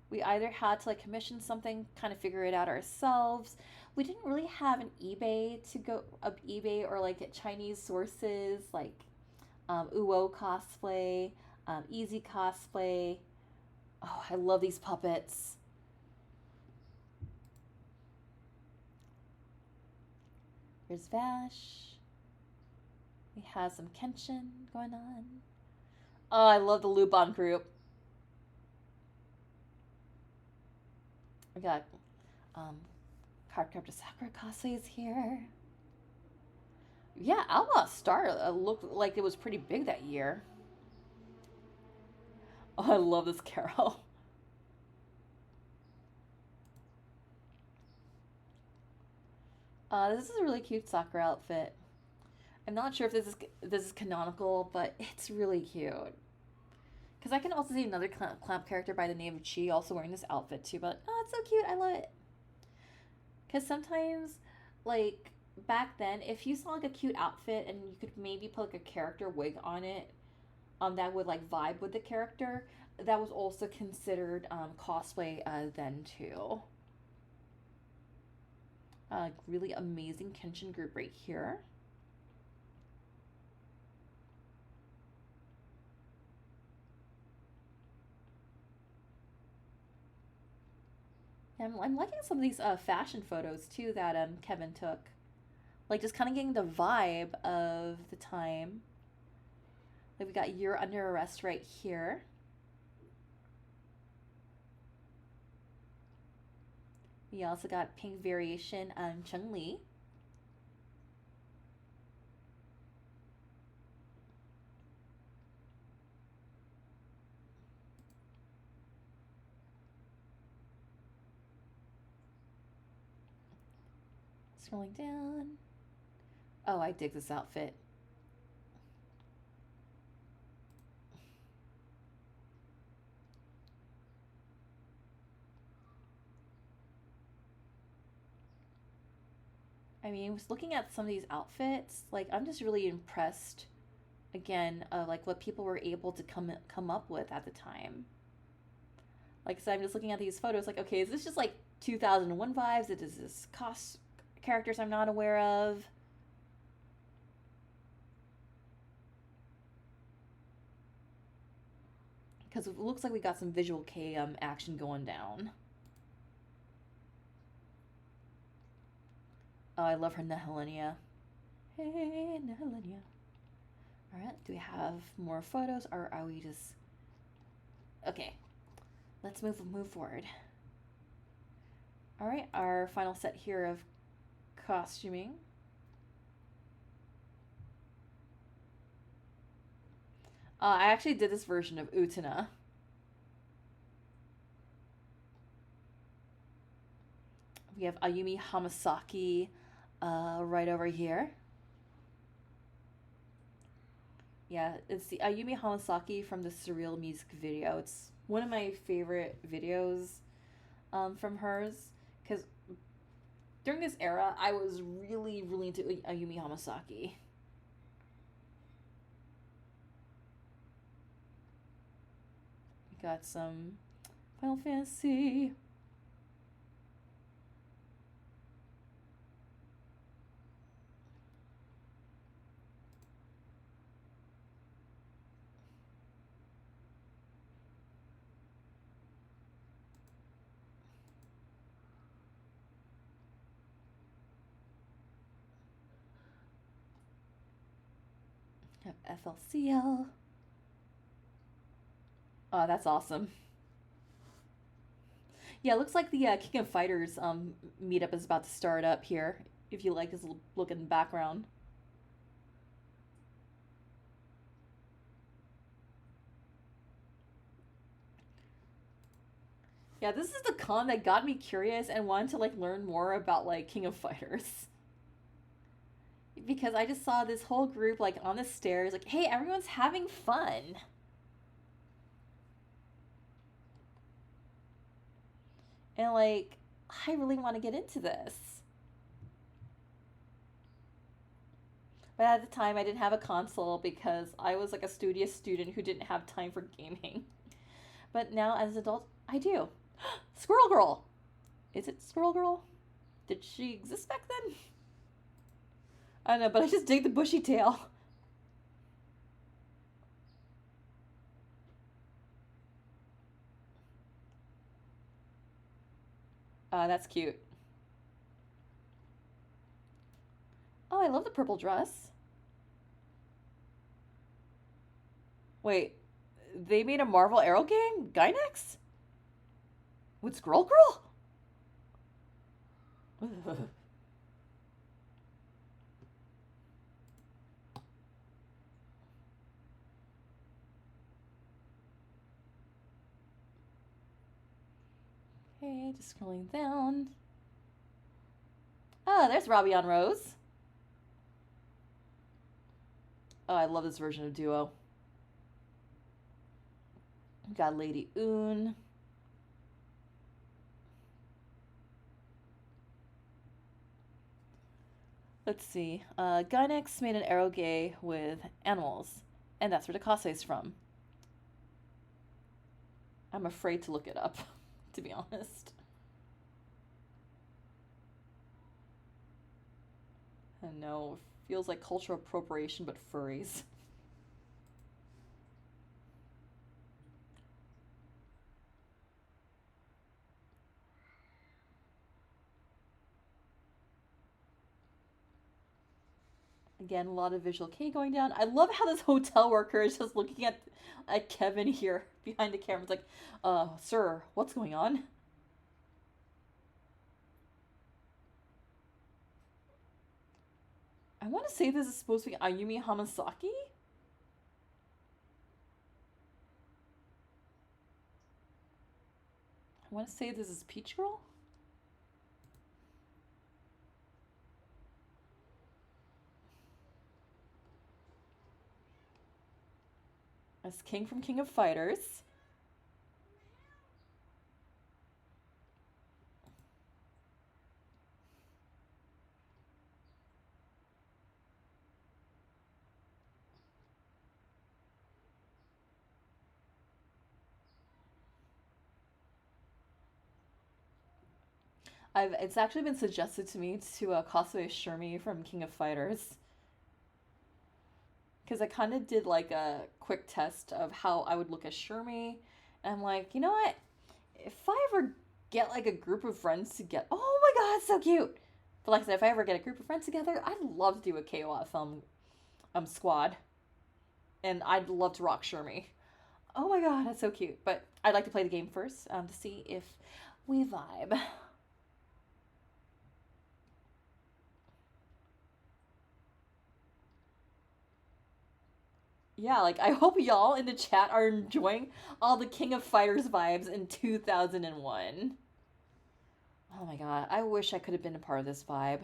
We either had to like commission something, kind of figure it out ourselves. We didn't really have an eBay to go up eBay or like get Chinese sources like Uo cosplay, Easy cosplay. Oh, I love these puppets. Here's Vash. We have some Kenshin going on. Oh, I love the Lupin group. We got Cardcaptor Sakura cosplays here. Yeah, Alma Star looked like it was pretty big that year. Oh, I love this Carol. This is a really cute Sakura outfit. I'm not sure if this is canonical, but it's really cute. Because I can also see another clamp character by the name of Chi also wearing this outfit too, but oh, it's so cute. I love it. Because sometimes, like, back then, if you saw like a cute outfit and you could maybe put like a character wig on it, that would like vibe with the character, that was also considered cosplay then too. Really amazing Kenshin group right here. I'm liking some of these fashion photos too that Kevin took. Like just kind of getting the vibe of the time. Like we got You're Under Arrest right here. We also got Pink Variation Chun Li. Scrolling down. Oh, I dig this outfit. I mean, I was looking at some of these outfits, like I'm just really impressed again of like what people were able to come up with at the time. Like I said, I'm just looking at these photos like, okay, is this just like 2001 vibes? Is this characters I'm not aware of? Because it looks like we got some visual K action going down. Oh, I love her Nihilenia. Hey, Nihilenia. Alright, do we have more photos or are we just... Okay, let's move forward. Alright, our final set here of costuming. I actually did this version of Utena. We have Ayumi Hamasaki right over here. Yeah, it's the Ayumi Hamasaki from the Surreal music video. It's one of my favorite videos from hers. Because during this era, I was really into Ayumi Hamasaki. Got some Final Fantasy. Have FLCL. Oh, that's awesome. Yeah, it looks like the King of Fighters meetup is about to start up here. If you like this look in the background. Yeah, this is the con that got me curious and wanted to like learn more about like King of Fighters. Because I just saw this whole group like on the stairs, like, hey, everyone's having fun. And like, I really want to get into this. But at the time, I didn't have a console because I was like a studious student who didn't have time for gaming. But now, as an adult, I do. Squirrel Girl! Is it Squirrel Girl? Did she exist back then? I don't know, but I just dig the bushy tail. That's cute. Oh, I love the purple dress. Wait, they made a Marvel Arrow game? Gynex? With Squirrel Girl? Okay, just scrolling down. Oh, there's Robbie on Rose. Oh, I love this version of Duo. We got Lady Oon. Let's see. Gynex made an eroge with animals, and that's where the cosplay's from. I'm afraid to look it up, to be honest. I know, feels like cultural appropriation, but furries. Again, a lot of visual K going down. I love how this hotel worker is just looking at Kevin here behind the camera. It's like, sir, what's going on? I want to say this is supposed to be Ayumi Hamasaki? I want to say this is Peach Girl? As King from King of Fighters. It's actually been suggested to me to cosplay Shermie from King of Fighters. Because I kind of did like a quick test of how I would look as Shermie. And I'm like, you know what? If I ever get like a group of friends together, oh my god, it's so cute. But like I said, if I ever get a group of friends together, I'd love to do a KO film squad. And I'd love to rock Shermie. Oh my god, that's so cute. But I'd like to play the game first to see if we vibe. Yeah, like I hope y'all in the chat are enjoying all the King of Fighters vibes in 2001. Oh my god, I wish I could have been a part of this vibe.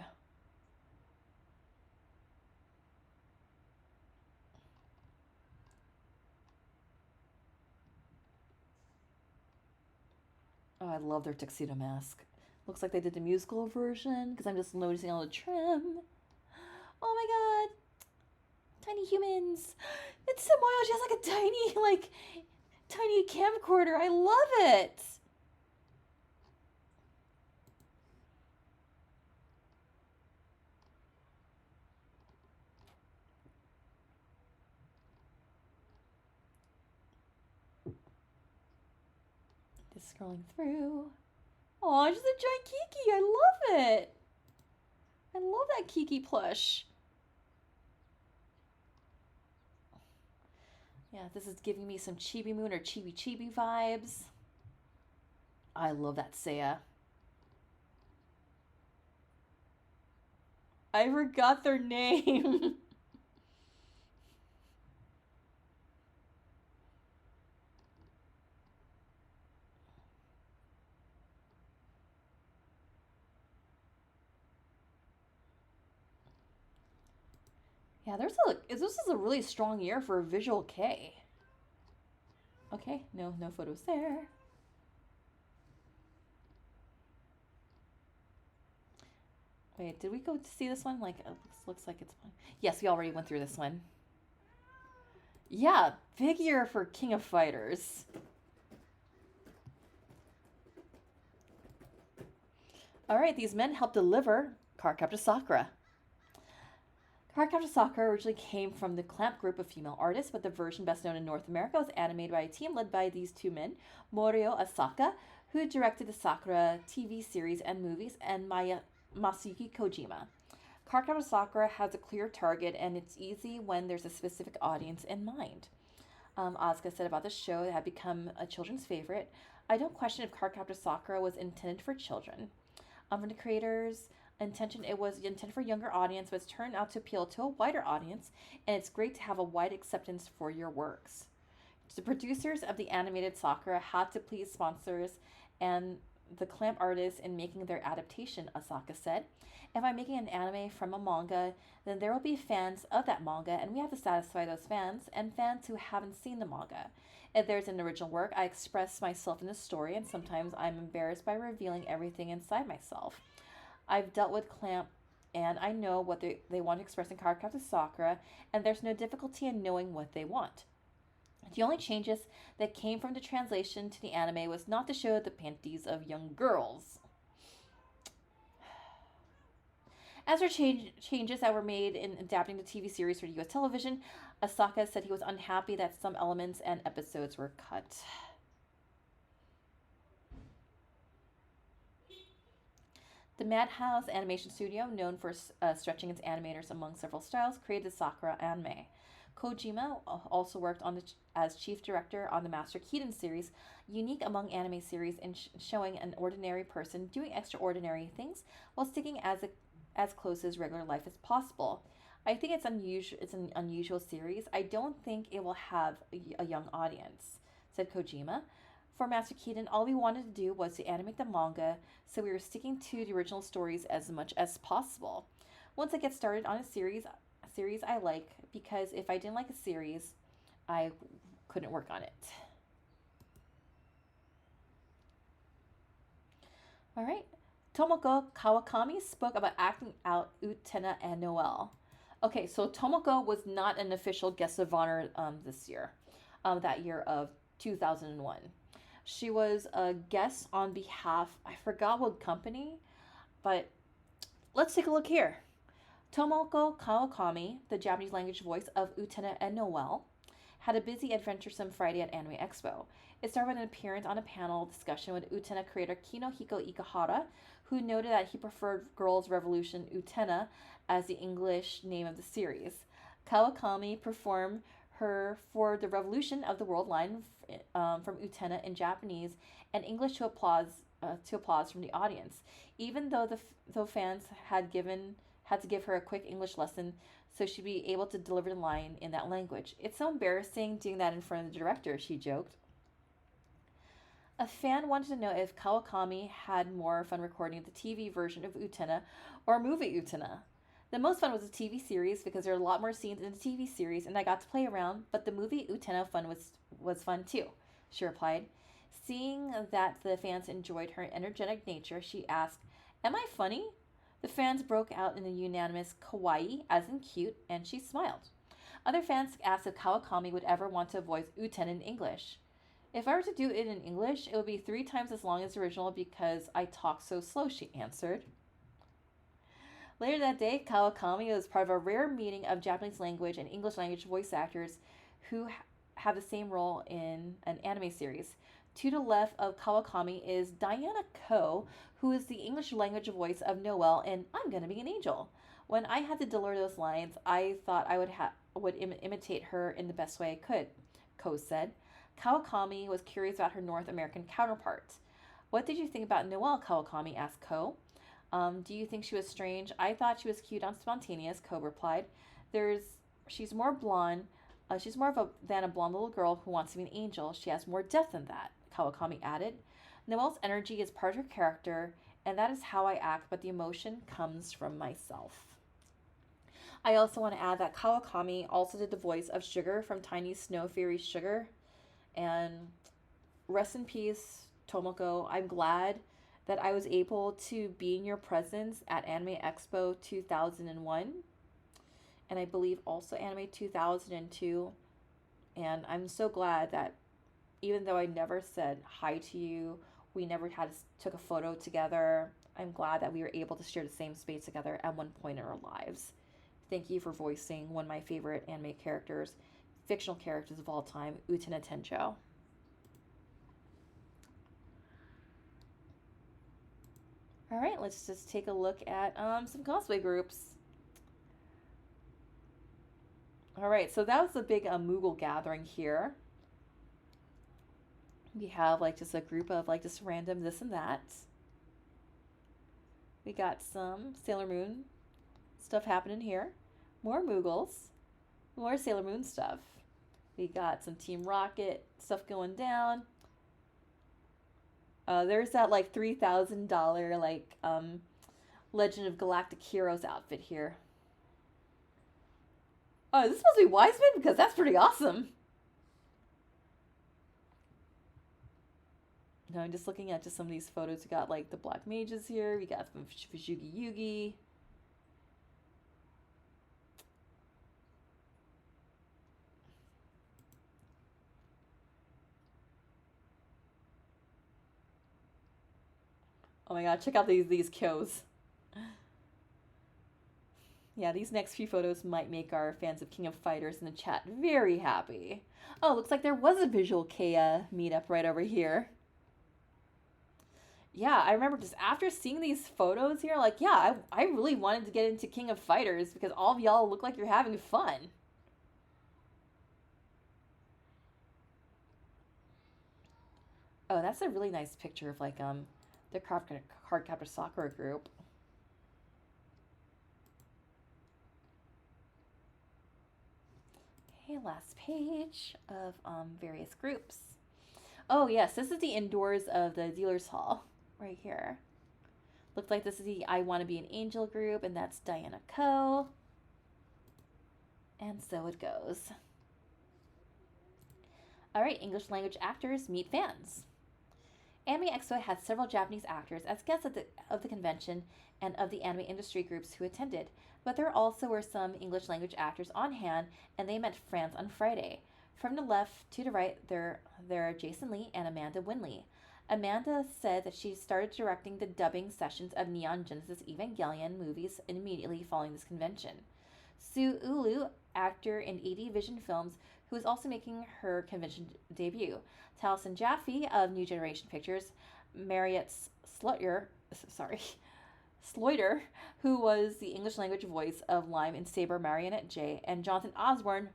Oh, I love their tuxedo mask. Looks like they did the musical version because I'm just noticing all the trim. Oh my god. Tiny humans. It's Samoyo. She has like a tiny, like, Tiny camcorder. I love it. Just scrolling through. Oh, just a giant Kiki. I love it. I love that Kiki plush. Yeah, this is giving me some Chibi Moon or Chibi Chibi vibes. I love that Seiya. I forgot their name. Yeah, this is a really strong year for Visual K. Okay, no photos there. Wait, did we go to see this one? Like, it looks like it's fine. Yes, we already went through this one. Yeah, big year for King of Fighters. All right, these men helped deliver Cardcaptor Sakura. Cardcaptor Sakura originally came from the Clamp group of female artists, but the version best known in North America was animated by a team led by these two men, Morio Asaka, who directed the Sakura TV series and movies, and Masayuki Kojima. Cardcaptor Sakura has a clear target, and it's easy when there's a specific audience in mind. Asuka said about the show it had become a children's favorite. I don't question if Cardcaptor Sakura was intended for children. From the creators' intention, it was intended for a younger audience, but it's turned out to appeal to a wider audience, and it's great to have a wide acceptance for your works. The producers of the animated Sakura had to please sponsors and the Clamp artists in making their adaptation, Asaka said. If I'm making an anime from a manga, then there will be fans of that manga, and we have to satisfy those fans and fans who haven't seen the manga. If there's an original work, I express myself in the story, and sometimes I'm embarrassed by revealing everything inside myself. I've dealt with Clamp, and I know what they want to express in Cardcaptor Sakura, and there's no difficulty in knowing what they want. The only changes that came from the translation to the anime was not to show the panties of young girls. As for changes that were made in adapting the TV series for US television, Asaka said he was unhappy that some elements and episodes were cut. The Madhouse Animation Studio, known for stretching its animators among several styles, created the Sakura anime. Kojima also worked as chief director on the Master Keaton series, unique among anime series in showing an ordinary person doing extraordinary things while sticking as close to his regular life as possible. I think it's unusual. It's an unusual series. I don't think it will have a young audience," said Kojima. For Master Keaton, all we wanted to do was to animate the manga, so we were sticking to the original stories as much as possible. Once I get started on a series I like, because if I didn't like a series, I couldn't work on it. All right. Tomoko Kawakami spoke about acting out Utena and Noel. Okay, so Tomoko was not an official guest of honor this year, that year of 2001. She was a guest on behalf, I forgot what company, but let's take a look here. Tomoko Kawakami, the Japanese language voice of Utena and Noel, had a busy, adventuresome Friday at Anime Expo. It started with an appearance on a panel discussion with Utena creator Kinohiko Ikahara, who noted that he preferred Girls' Revolution Utena as the English name of the series. Kawakami performed her For the Revolution of the World line from Utena in Japanese and English to applause from the audience, even though fans had to give her a quick English lesson so she'd be able to deliver the line in that language. It's so embarrassing doing that in front of the director, she joked. A fan wanted to know if Kawakami had more fun recording the TV version of Utena or movie Utena. The most fun was the TV series because there are a lot more scenes in the TV series and I got to play around, but the movie Utena fun was fun too, she replied. Seeing that the fans enjoyed her energetic nature, she asked, "Am I funny?" The fans broke out in a unanimous kawaii, as in cute, and she smiled. Other fans asked if Kawakami would ever want to voice Uten in English. If I were to do it in English, it would be 3 times as long as the original because I talk so slow, she answered. Later that day, Kawakami was part of a rare meeting of Japanese language and English language voice actors who have the same role in an anime series. To the left of Kawakami is Diana Ko, who is the English language voice of Noelle in I'm Gonna Be an Angel. When I had to deliver those lines, I thought I would imitate her in the best way I could, Ko said. Kawakami was curious about her North American counterpart. What did you think about Noelle, Kawakami asked Ko. Do you think she was strange? I thought she was cute and spontaneous, Ko replied. She's more blonde. She's more than a blonde little girl who wants to be an angel. She has more depth than that, Kawakami added. Noelle's energy is part of her character, and that is how I act, but the emotion comes from myself. I also want to add that Kawakami also did the voice of Sugar from Tiny Snow Fairy Sugar. And rest in peace, Tomoko. I'm glad that I was able to be in your presence at Anime Expo 2001. And I believe also Anime 2002. And I'm so glad that even though I never said hi to you, we never took a photo together, I'm glad that we were able to share the same space together at one point in our lives. Thank you for voicing one of my favorite anime characters, fictional characters of all time, Utena Tenjo. All right, let's just take a look at some cosplay groups. All right, so that was a big Moogle gathering here. We have like just a group of like just random this and that. We got some Sailor Moon stuff happening here. More Moogles. More Sailor Moon stuff. We got some Team Rocket stuff going down. There's that like $3,000 like Legend of Galactic Heroes outfit here. Oh, is this supposed to be Wiseman? Because that's pretty awesome. No, I'm just looking at just some of these photos. We got like the Black Mages here. We got some Fushigi Yugi. Oh my god, check out these kyos. Yeah, these next few photos might make our fans of King of Fighters in the chat very happy. Oh, looks like there was a Visual Kea meetup right over here. Yeah, I remember just after seeing these photos here, like, yeah, I really wanted to get into King of Fighters because all of y'all look like you're having fun. Oh, that's a really nice picture of like the Cardcaptor Sakura group. Okay, last page of various groups. Oh yes, this is the indoors of the dealer's hall right here. Looks like this is the I Want to Be an Angel group, and that's Diana Ko. And so it goes. All right, English language actors meet fans. Anime Expo had several Japanese actors as guests of the convention and of the anime industry groups who attended, but there also were some English language actors on hand, and they met fans on Friday. From the left to the right, there are Jason Lee and Amanda Winley. Amanda said that she started directing the dubbing sessions of Neon Genesis Evangelion movies immediately following this convention. Sue Ulu, actor in 80 Vision Films, who is also making her convention debut. Taliesin Jaffe of New Generation Pictures, Marriott Sloiter, who was the English language voice of Lime and Saber Marionette J, and Jonathan Osborne,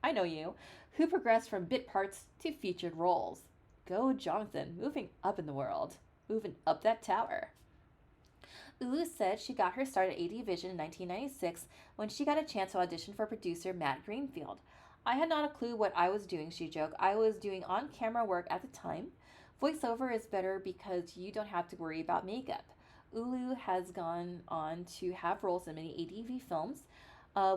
I know you, who progressed from bit parts to featured roles. Go Jonathan, moving up in the world, moving up that tower. Ulu said she got her start at AD Vision in 1996 when she got a chance to audition for producer Matt Greenfield. I had not a clue what I was doing, she joked. I was doing on-camera work at the time. Voiceover is better because you don't have to worry about makeup. Ulu has gone on to have roles in many ADV films,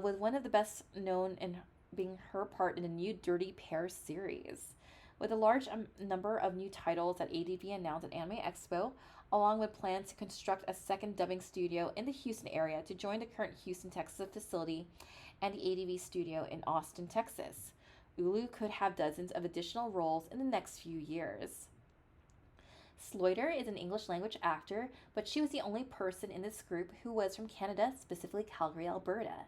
with one of the best known in being her part in the new Dirty Pair series. With a large number of new titles that ADV announced at Anime Expo, along with plans to construct a second dubbing studio in the Houston area to join the current Houston, Texas facility and the ADV studio in Austin, Texas. Ulu could have dozens of additional roles in the next few years. Sloiter is an English language actor, but she was the only person in this group who was from Canada, specifically Calgary, Alberta.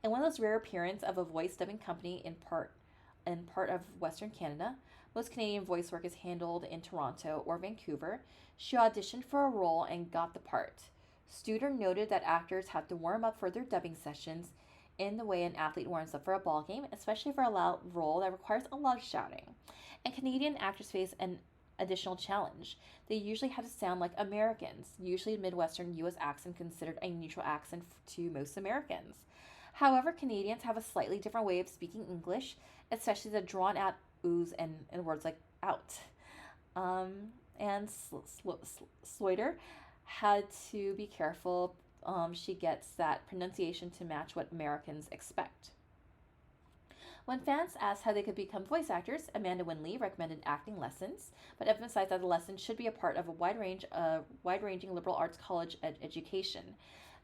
In one of those rare appearances of a voice dubbing company in part of Western Canada, most Canadian voice work is handled in Toronto or Vancouver. She auditioned for a role and got the part. Studer noted that actors have to warm up for their dubbing sessions in the way an athlete warms up for a ball game, especially for a loud role that requires a lot of shouting. And Canadian actors face an additional challenge. They usually have to sound like Americans, usually a Midwestern U.S. accent considered a neutral accent to most Americans. However, Canadians have a slightly different way of speaking English, especially the drawn out oohs and words like out. And Sloiter had to be careful she gets that pronunciation to match what Americans expect. When fans asked how they could become voice actors, Amanda Winley recommended acting lessons, but emphasized that the lessons should be a part of a wide-ranging liberal arts college education.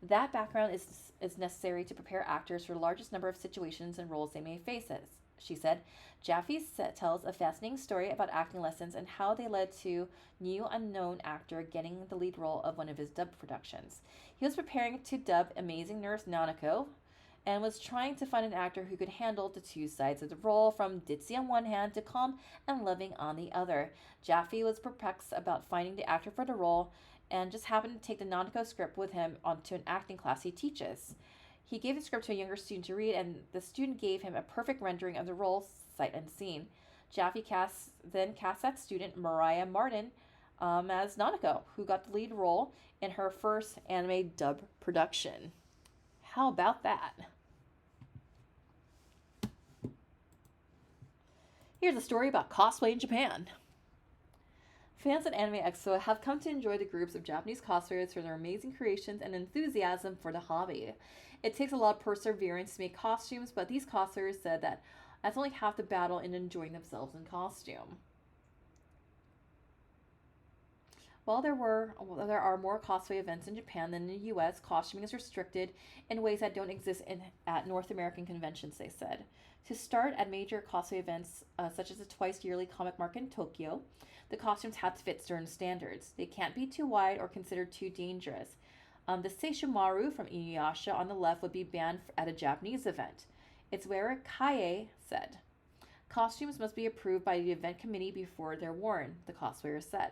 That background is necessary to prepare actors for the largest number of situations and roles they may face, she said. Jaffe tells a fascinating story about acting lessons and how they led to new unknown actor getting the lead role of one of his dub productions. He was preparing to dub Amazing Nurse Nanako and was trying to find an actor who could handle the two sides of the role, from ditzy on one hand to calm and loving on the other. Jaffe was perplexed about finding the actor for the role and just happened to take the Nanako script with him onto an acting class he teaches. He gave the script to a younger student to read, and the student gave him a perfect rendering of the role, sight unseen. Jaffe then cast that student, Mariah Martin, as Nanako, who got the lead role in her first anime dub production. How about that? Here's a story about cosplay in Japan. Fans at Anime Expo have come to enjoy the groups of Japanese cosplayers for their amazing creations and enthusiasm for the hobby. It takes a lot of perseverance to make costumes, but these cosplayers said that that's only half the battle in enjoying themselves in costume. While there are more cosplay events in Japan than in the US, costuming is restricted in ways that don't exist at North American conventions, they said. To start, at major cosplay events, such as the twice yearly comic market in Tokyo, the costumes have to fit certain standards. They can't be too wide or considered too dangerous. The Seishimaru from Inuyasha on the left would be banned at a Japanese event. Its wearer Kaie said. Costumes must be approved by the event committee before they're worn, the cosplayer said.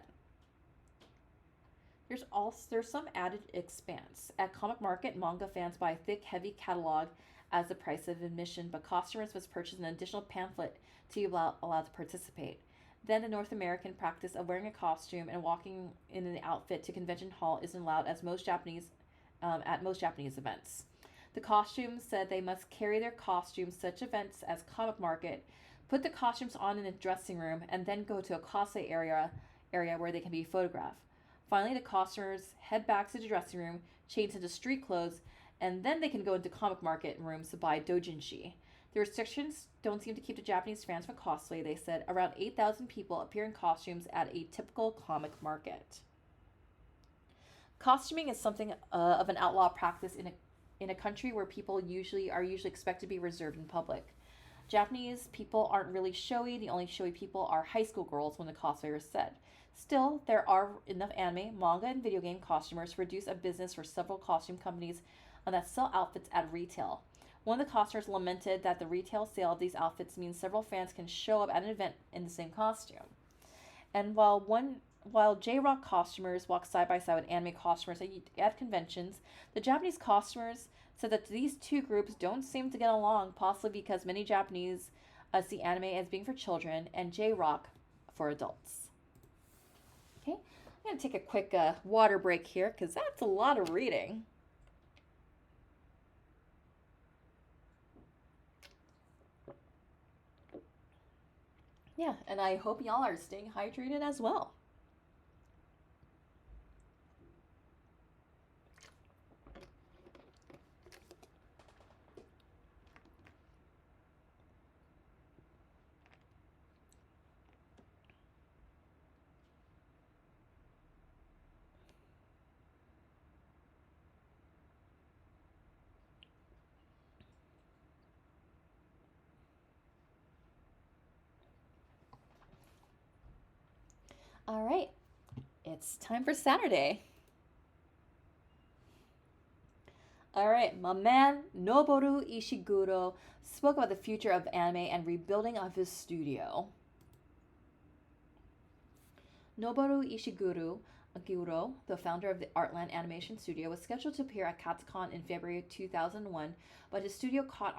There's some added expense. At Comic Market, manga fans buy a thick, heavy catalog as the price of admission, but costumers must purchase an additional pamphlet to be allowed to participate. Then the North American practice of wearing a costume and walking in an outfit to convention hall isn't allowed at most Japanese events. The costumes said they must carry their costumes to such events as Comic Market, put the costumes on in a dressing room, and then go to a cosplay area where they can be photographed. Finally, the costumers head back to the dressing room, change into street clothes, and then they can go into Comic Market rooms to buy doujinshi. The restrictions don't seem to keep the Japanese fans from cosplay, they said. Around 8,000 people appear in costumes at a typical comic market. Costuming is something of an outlaw practice in a country where people are usually expected to be reserved in public. Japanese people aren't really showy. The only showy people are high school girls, when the cosplayers said. Still, there are enough anime, manga, and video game costumers to produce a business for several costume companies that sell outfits at retail. One of the costumers lamented that the retail sale of these outfits means several fans can show up at an event in the same costume. And while J-Rock costumers walk side by side with anime costumers at conventions, the Japanese costumers said that these two groups don't seem to get along, possibly because many Japanese see anime as being for children and J-Rock for adults. Okay, I'm going to take a quick water break here because that's a lot of reading. Yeah, and I hope y'all are staying hydrated as well. All right, it's time for Saturday. All right, my man Noboru Ishiguro spoke about the future of anime and rebuilding of his studio. Noboru Ishiguro, the founder of the Artland Animation Studio, was scheduled to appear at Katsucon in February 2001, but his studio caught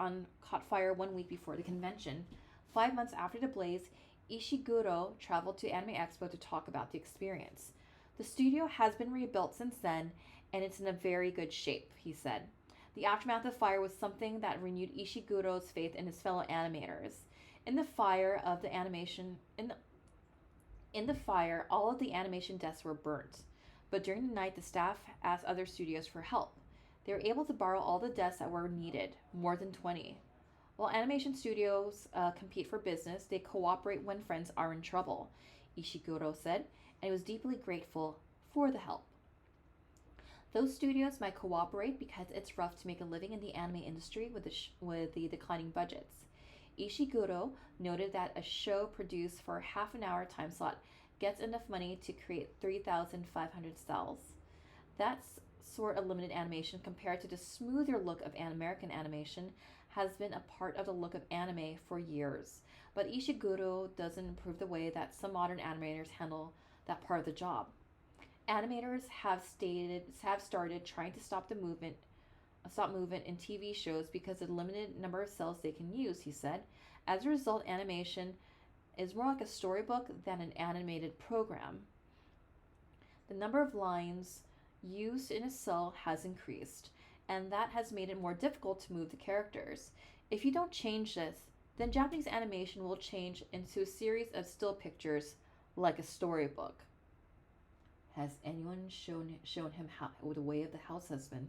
fire 1 week before the convention. 5 months after the blaze, Ishiguro traveled to Anime Expo to talk about the experience. The studio has been rebuilt since then, and it's in a very good shape, he said. The aftermath of the fire was something that renewed Ishiguro's faith in his fellow animators. In the fire of the animation in the fire, all of the animation desks were burnt. But during the night, the staff asked other studios for help. They were able to borrow all the desks that were needed, more than 20. While animation studios compete for business, they cooperate when friends are in trouble, Ishiguro said, and he was deeply grateful for the help. Those studios might cooperate because it's rough to make a living in the anime industry with the declining budgets. Ishiguro noted that a show produced for a half an hour time slot gets enough money to create 3,500 cells. That's sort of limited animation compared to the smoother look of American animation has been a part of the look of anime for years. But Ishiguro doesn't improve the way that some modern animators handle that part of the job. Animators have started trying to stop movement in TV shows because of the limited number of cells they can use, he said. As a result, animation is more like a storybook than an animated program. The number of lines used in a cell has increased, and that has made it more difficult to move the characters. If you don't change this, then Japanese animation will change into a series of still pictures like a storybook. Has anyone shown him how the way of the house husband?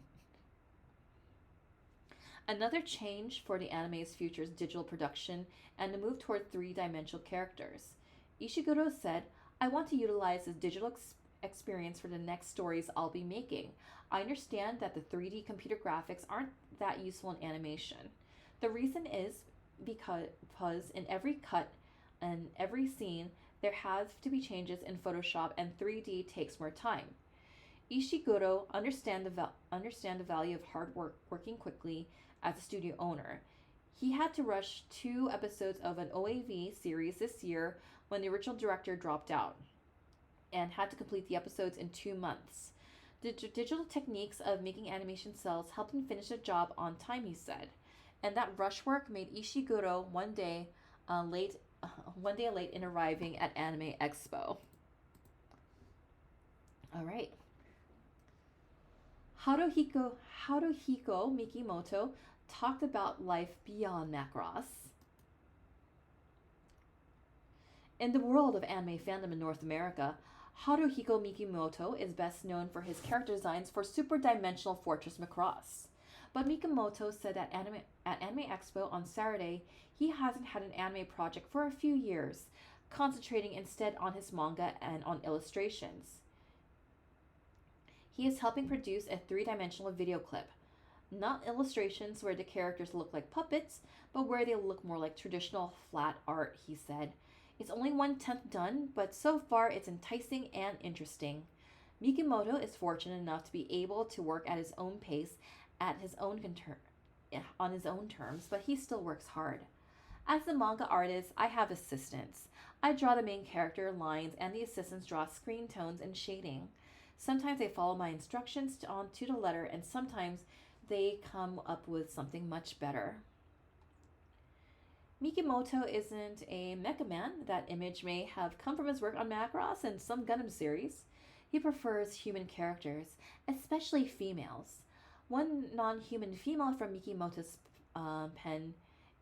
Another change for the anime's future is digital production and the move toward three-dimensional characters. Ishiguro said, I want to utilize this digital experience for the next stories I'll be making. I understand that the 3D computer graphics aren't that useful in animation. The reason is because in every cut and every scene, there have to be changes in Photoshop and 3D takes more time. Ishiguro understand the value of hard work working quickly as a studio owner. He had to rush 2 episodes of an OAV series this year when the original director dropped out and had to complete the episodes in 2 months. The digital techniques of making animation cells helped him finish the job on time, he said. And that rush work made Ishiguro one day late in arriving at Anime Expo. All right. Haruhiko Mikimoto talked about life beyond Macross. In the world of anime fandom in North America, Haruhiko Mikimoto is best known for his character designs for Super Dimensional Fortress Macross. But Mikimoto said at Anime Expo on Saturday he hasn't had an anime project for a few years, concentrating instead on his manga and on illustrations. He is helping produce a 3-dimensional video clip. Not illustrations where the characters look like puppets, but where they look more like traditional flat art, he said. It's only 1/10 done, but so far it's enticing and interesting. Mikimoto is fortunate enough to be able to work at his own pace, on his own terms, but he still works hard. As the manga artist, I have assistants. I draw the main character lines, and the assistants draw screen tones and shading. Sometimes they follow my instructions to the letter, and sometimes they come up with something much better. Mikimoto isn't a mecha man. That image may have come from his work on Macross and some Gundam series. He prefers human characters, especially females. One non-human female from Mikimoto's pen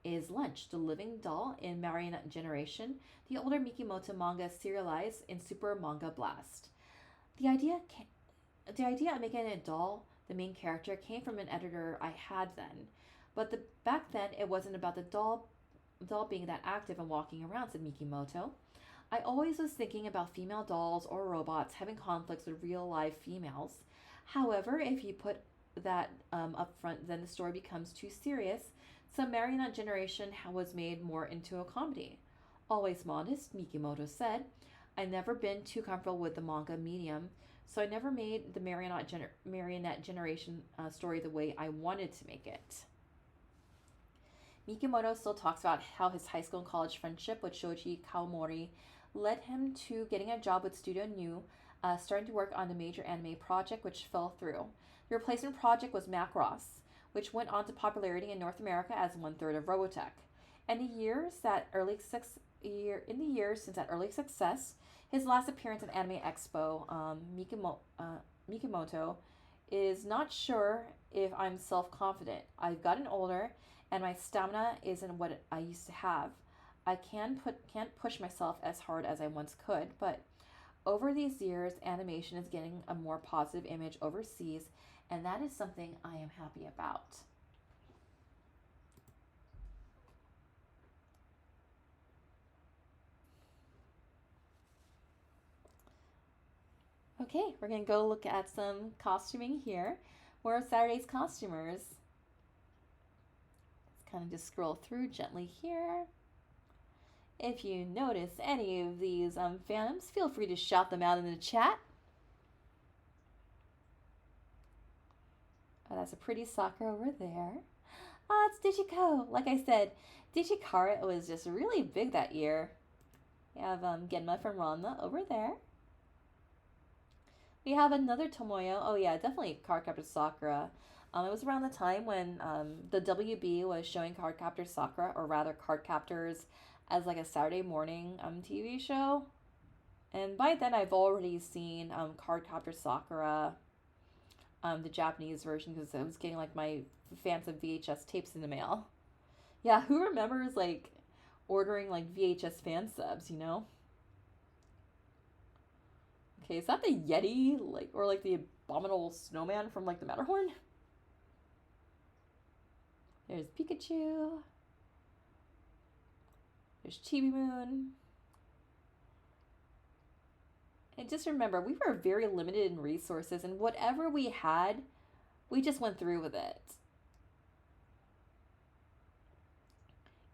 is Lunch, the living doll in Marionette Generation, the older Mikimoto manga serialized in Super Manga Blast. The idea of making a doll the main character came from an editor I had then, but back then it wasn't about the doll being that active and walking around, said Mikimoto. I always was thinking about female dolls or robots having conflicts with real live females. However, if you put that up front, then the story becomes too serious, so Marionette Generation was made more into a comedy. Always modest, Mikimoto said, I've never been too comfortable with the manga medium, so I never made the marionette generation story the way I wanted to make it. Mikimoto still talks about how his high school and college friendship with Shoji Kawamori led him to getting a job with Studio New, starting to work on a major anime project which fell through. The replacement project was Macross, which went on to popularity in North America as one third of Robotech. And in the years since that early success, his last appearance at Anime Expo, Mikimoto is not sure if I'm self-confident. I've gotten older, and my stamina isn't what I used to have. I can't push myself as hard as I once could, but over these years, animation is getting a more positive image overseas, and that is something I am happy about. Okay, we're going to go look at some costuming here. More of Saturday's costumers. Let's kind of just scroll through gently here. If you notice any of these phantoms, feel free to shout them out in the chat. Oh, that's a pretty Sakura over there. Oh, it's Dishiko. Like I said, Dishikara was just really big that year. We have Genma from Ranma over there. We have another Tomoyo. Oh yeah, definitely Cardcaptor Sakura. It was around the time when the WB was showing Cardcaptor Sakura, or rather Cardcaptors, as like a Saturday morning TV show. And by then I've already seen Cardcaptor Sakura, the Japanese version, because I was getting like my phantom VHS tapes in the mail. Yeah, who remembers like ordering like VHS fan subs, you know? Okay, is that the Yeti, like, or like the abominable snowman from like the Matterhorn? There's Pikachu. There's Chibi Moon. And just remember, we were very limited in resources, and whatever we had, we just went through with it.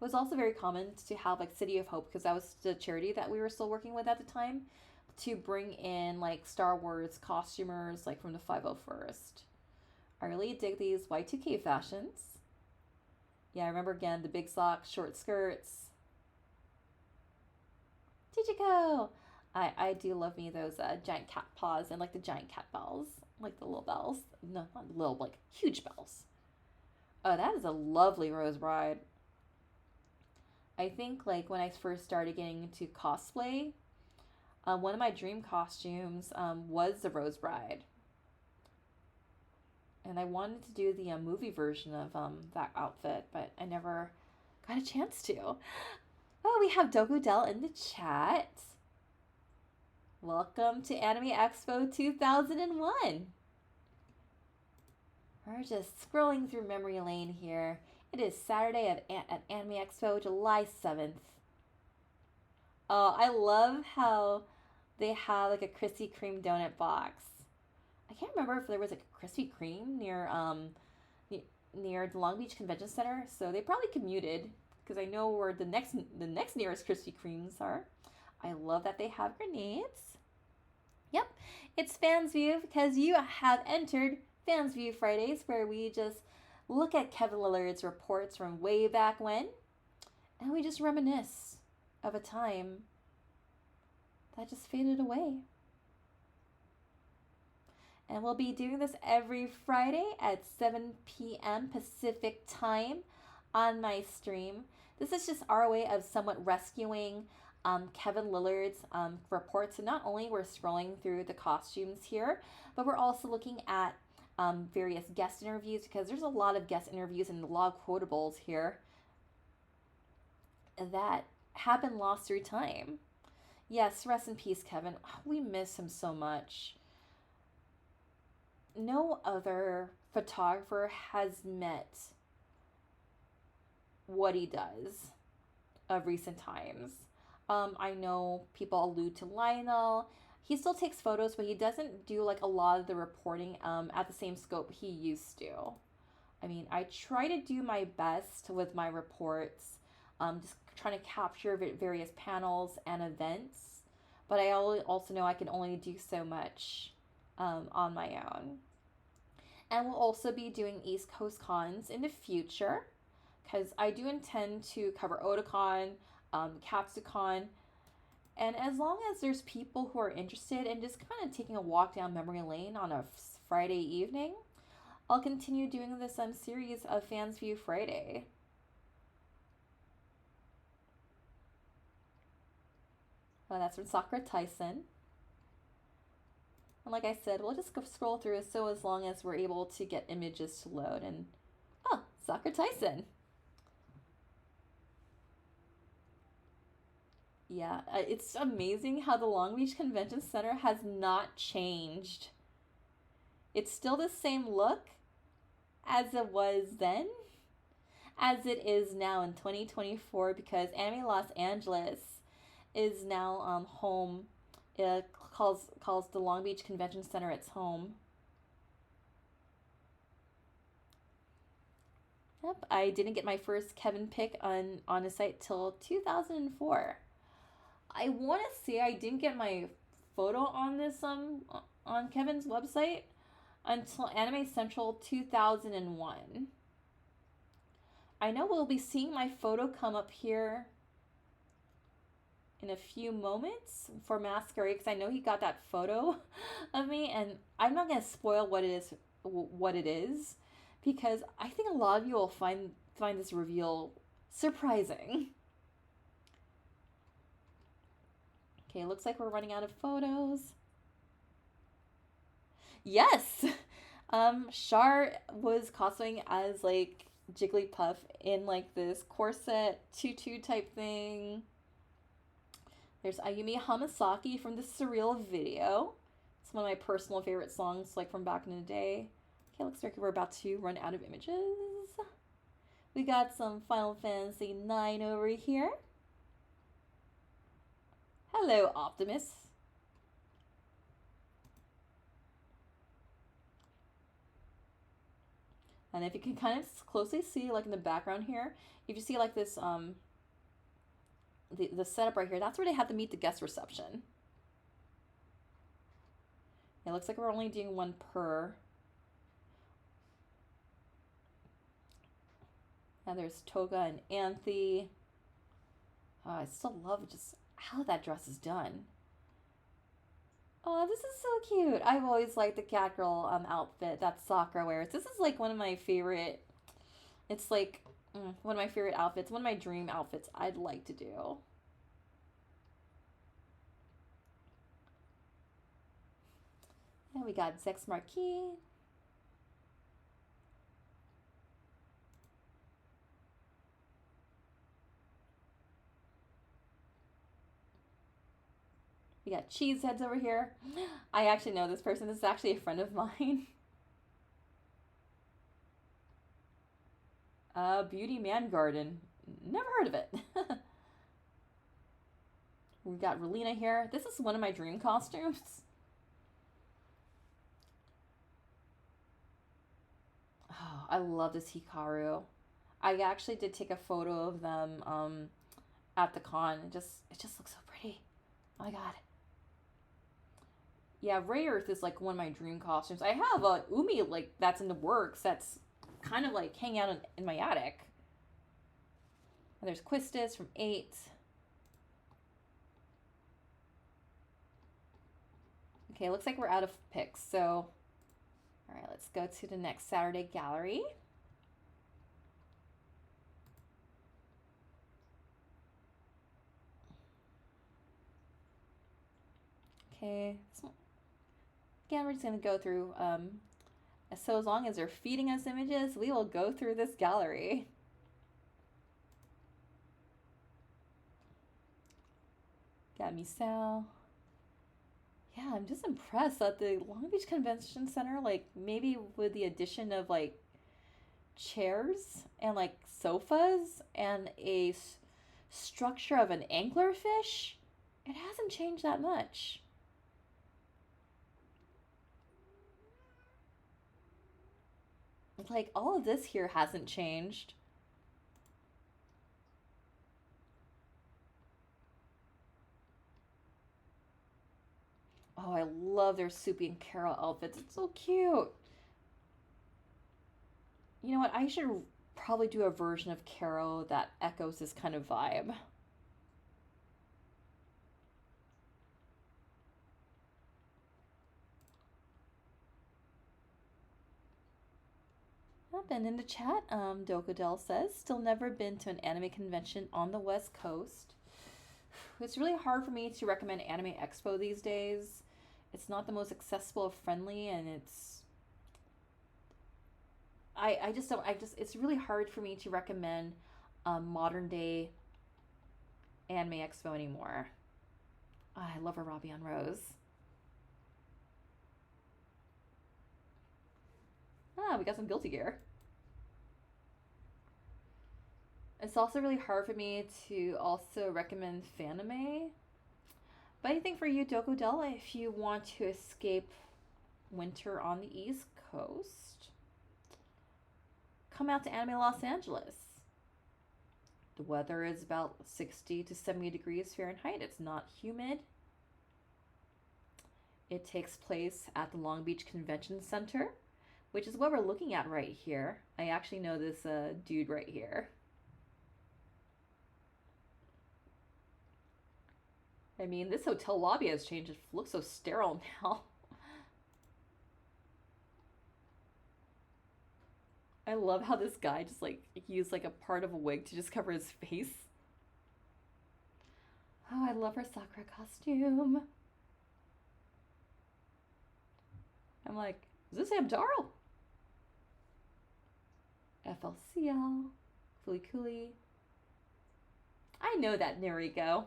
It was also very common to have like City of Hope, because that was the charity that we were still working with at the time, to bring in like Star Wars costumers like from the 501st. I really dig these Y2K fashions. Yeah, I remember again the big socks, short skirts. Chichiko! I do love me those giant cat paws and like the giant cat bells. Like the little bells. No, not little, like huge bells. Oh, that is a lovely Rose Bride. I think like when I first started getting into cosplay, one of my dream costumes was the Rose Bride. And I wanted to do the movie version of that outfit, but I never got a chance to. Oh, we have Doku Del in the chat. Welcome to Anime Expo 2001. We're just scrolling through memory lane here. It is Saturday at Anime Expo, July 7th. Oh, I love how they have like a Krispy Kreme donut box. I can't remember if there was like a Krispy Kreme near the Long Beach Convention Center, so they probably commuted, because I know where the next nearest Krispy Kremes are. I love that they have grenades. Yep, it's Fansview, because you have entered Fansview Fridays, where we just look at Kevin Lillard's reports from way back when, and we just reminisce of a time that just faded away. And we'll be doing this every Friday at 7 p.m. Pacific time on my stream. This is just our way of somewhat rescuing Kevin Lillard's reports. And not only we're scrolling through the costumes here, but we're also looking at various guest interviews, because there's a lot of guest interviews and a lot of quotables here that have been lost through time. Yes, rest in peace, Kevin. We miss him so much. No other photographer has met what he does of recent times. I know people allude to Lionel. He still takes photos, but he doesn't do like a lot of the reporting at the same scope he used to. I mean, I try to do my best with my reports, just trying to capture various panels and events, but I also know I can only do so much on my own. And we'll also be doing East Coast cons in the future, because I do intend to cover Otakon, Katsucon, and as long as there's people who are interested in just kind of taking a walk down memory lane on a Friday evening, I'll continue doing this series of Fansview Friday. Oh, that's from Sakura Tyson. And like I said, we'll just go scroll through so as long as we're able to get images to load. And oh, Sakura Tyson. Yeah, it's amazing how the Long Beach Convention Center has not changed. It's still the same look as it was then, as it is now in 2024, because Anime Los Angeles is now home. It calls the Long Beach Convention Center its home. Yep, I didn't get my first Kevin pick on a site till 2004. I want to say I didn't get my photo on this on Kevin's website until Anime Central 2001. I know we'll be seeing my photo come up here in a few moments for Masquerade, because I know he got that photo of me, and I'm not going to spoil what it is, because I think a lot of you will find this reveal surprising. Okay, looks like we're running out of photos. Yes! Char was cosplaying as like Jigglypuff in like this corset tutu type thing. There's Ayumi Hamasaki from the Surreal video. It's one of my personal favorite songs, like from back in the day. Okay, looks like we're about to run out of images. We got some Final Fantasy IX over here. Hello, Optimus. And if you can kind of closely see, like in the background here, if you see like this, the setup right here, that's where they had to meet the guest reception. It looks like we're only doing one per. And there's Toga and Anthe. Oh, I still love just how that dress is done. Oh, this is so cute. I've always liked the Catgirl outfit that Sakura wears. This is like one of my favorite. It's like one of my favorite outfits. One of my dream outfits I'd like to do. And we got Zex Marquis. We got Cheeseheads over here. I actually know this person. This is actually a friend of mine. Beauty Man Garden. Never heard of it. We got Relina here. This is one of my dream costumes. Oh, I love this Hikaru. I actually did take a photo of them at the con. It just looks so pretty. Oh my god. Yeah, Ray Earth is like one of my dream costumes. I have a Umi like that's in the works. That's kind of like hanging out in my attic. And there's Quistis from 8. Okay, looks like we're out of picks. So, all right, let's go to the next Saturday gallery. Okay. Again, we're just going to go through, so as long as they're feeding us images, we will go through this gallery. Got Misao. Yeah, I'm just impressed that the Long Beach Convention Center, like, maybe with the addition of, like, chairs and, like, sofas and a structure of an anglerfish, it hasn't changed that much. Like, all of this here hasn't changed. I love their Soupy and Carol outfits. It's so cute. You know what? I should probably do a version of Carol that echoes this kind of vibe. And in the chat, Dokodel says, still never been to an anime convention on the West Coast. It's really hard for me to recommend Anime Expo these days. It's not the most accessible or friendly, and I just don't, it's really hard for me to recommend modern day Anime Expo anymore. Oh, I love Arabi on Rose. We got some Guilty Gear. It's also really hard for me to also recommend Fanime. But I think for you, Dokodella, if you want to escape winter on the East Coast, come out to Anime Los Angeles. The weather is about 60 to 70 degrees Fahrenheit. It's not humid. It takes place at the Long Beach Convention Center, which is what we're looking at right here. I actually know this dude right here. I mean, this hotel lobby has changed. It looks so sterile now. I love how this guy just like used like a part of a wig to just cover his face. Oh, I love her Sakura costume. I'm like, is this Abdaro? FLCL, Fooly Cooly. I know that, Noriko.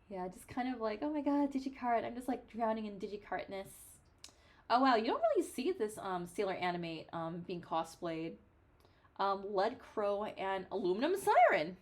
Yeah, just kind of like, oh my god, Digicart. I'm just like drowning in Digicartness. Oh wow, you don't really see this Sailor Animate being cosplayed. Lead Crow and Aluminum Siren.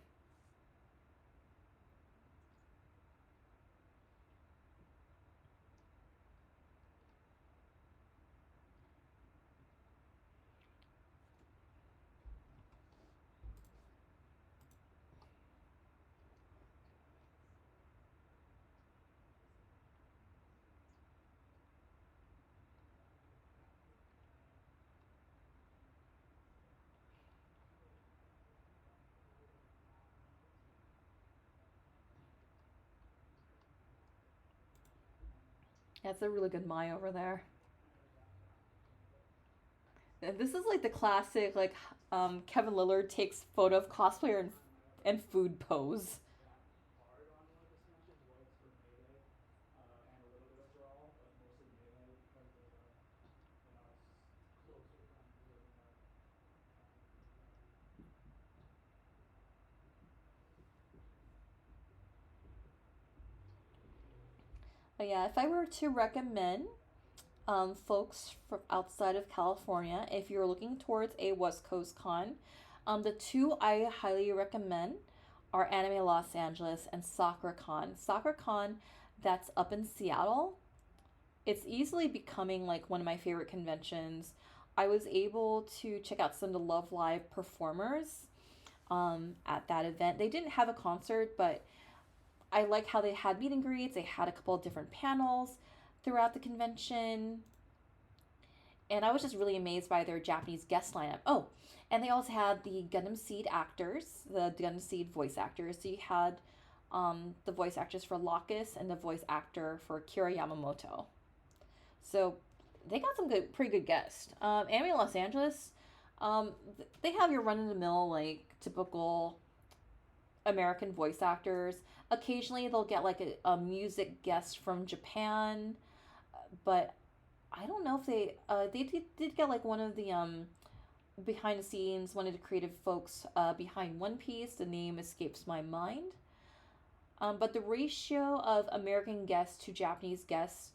That's a really good Mai over there. And this is like the classic, like Kevin Lillard takes photo of cosplayer and food pose. But yeah, if I were to recommend folks from outside of California, if you're looking towards a West Coast con, the two I highly recommend are Anime Los Angeles and Sakura Con. Sakura Con, that's up in Seattle. It's easily becoming like one of my favorite conventions. I was able to check out some of the Love Live performers at that event. They didn't have a concert, but I like how they had meet and greets. They had a couple of different panels throughout the convention. And I was just really amazed by their Japanese guest lineup. Oh, and they also had the Gundam Seed actors, the Gundam Seed voice actors. So you had the voice actress for Locus and the voice actor for Kira Yamamoto. So they got some good, pretty good guests. Anime Los Angeles, they have your run-of-the-mill, like, typical American voice actors. Occasionally they'll get like a music guest from Japan, but I don't know if they did get like one of the behind the scenes, one of the creative folks behind One Piece. The name escapes my mind. But the ratio of American guests to Japanese guests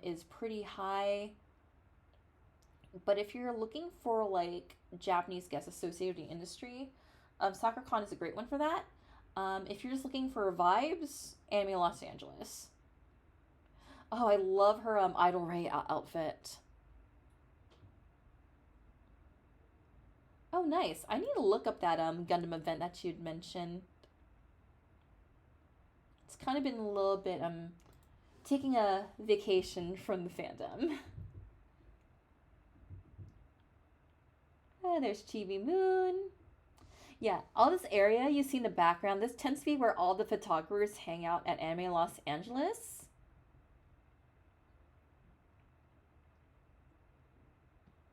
is pretty high. But if you're looking for like Japanese guests associated with the industry, SoccerCon is a great one for that. If you're just looking for vibes, Anime Los Angeles. Oh, I love her Idol Ray outfit. Oh, nice. I need to look up that Gundam event that you'd mentioned. It's kind of been a little bit taking a vacation from the fandom. There's Chibi Moon. Yeah, all this area you see in the background, this tends to be where all the photographers hang out at Anime Los Angeles.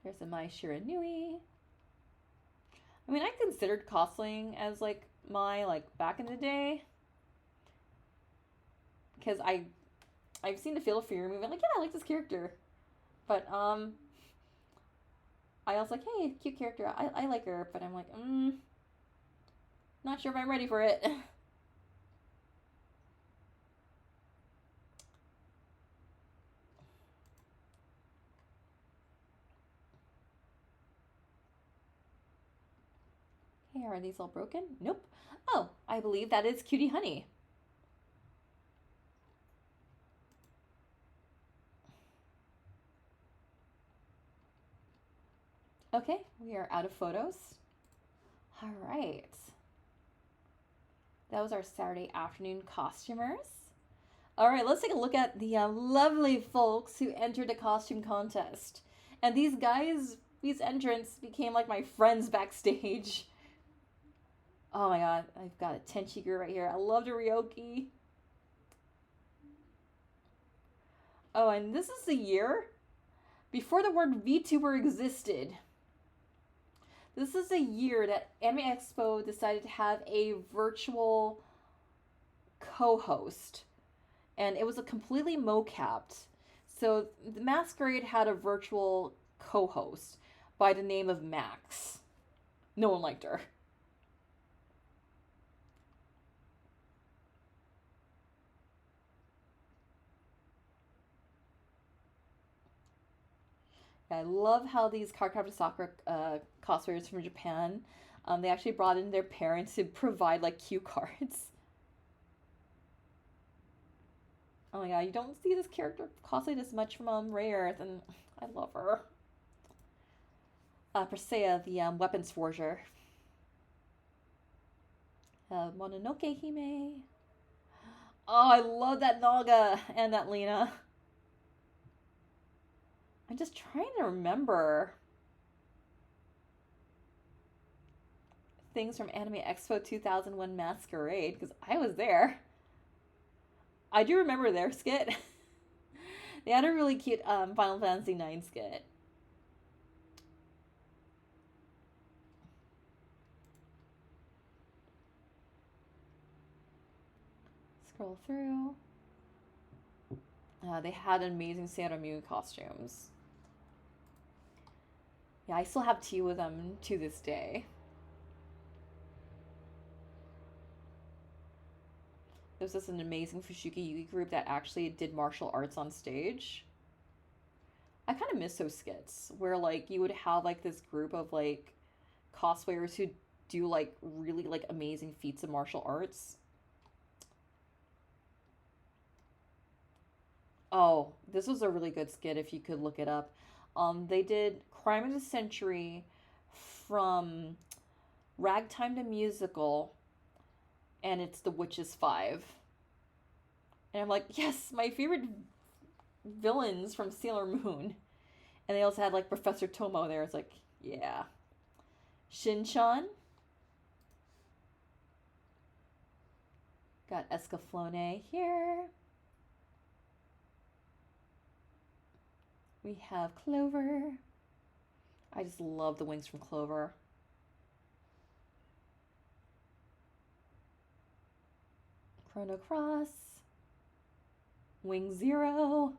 There's a Mai Shiranui. I mean, I considered cosplaying as like my back in the day because I've seen the Fatal Fury movie. I'm like, yeah, I like this character, but I was like, hey, cute character. I like her, but I'm like, not sure if I'm ready for it. Hey, are these all broken? Nope. Oh, I believe that is Cutie Honey. Okay, we are out of photos. All right. That was our Saturday afternoon costumers. All right, let's take a look at the lovely folks who entered the costume contest. And these guys, these entrants became like my friends backstage. Oh my god, I've got a Tenchiku right here. I love the Ryoki. Oh, and this is the year before the word VTuber existed. This is a year that Anime Expo decided to have a virtual co-host. And it was a completely mocapped. So the Masquerade had a virtual co-host by the name of Max. No one liked her. I love how these Cardcraft Sakura cosplayers from Japan, they actually brought in their parents to provide like cue cards. Oh my god, you don't see this character cosplayed as much from Ray Earth, and I love her. Persea, the weapons forger. Mononoke Hime. Oh, I love that Naga and that Lena. I'm just trying to remember things from Anime Expo 2001 Masquerade, because I was there. I do remember their skit. They had a really cute Final Fantasy IX skit. Scroll through. They had amazing Sailor Moon costumes. Yeah, I still have two of them to this day. There was this an amazing Fushigi Yugi group that actually did martial arts on stage. I kind of miss those skits where like you would have like this group of like cosplayers who do like really like amazing feats of martial arts. Oh, this was a really good skit if you could look it up. They did Crime of the Century from Ragtime to Musical, and it's The Witches 5. And I'm like, yes, my favorite villains from Sailor Moon. And they also had like Professor Tomo there. It's like, yeah. Shin-chan. Got Escaflowne here. We have Clover. I just love the wings from Clover. Chrono Cross. Wing Zero.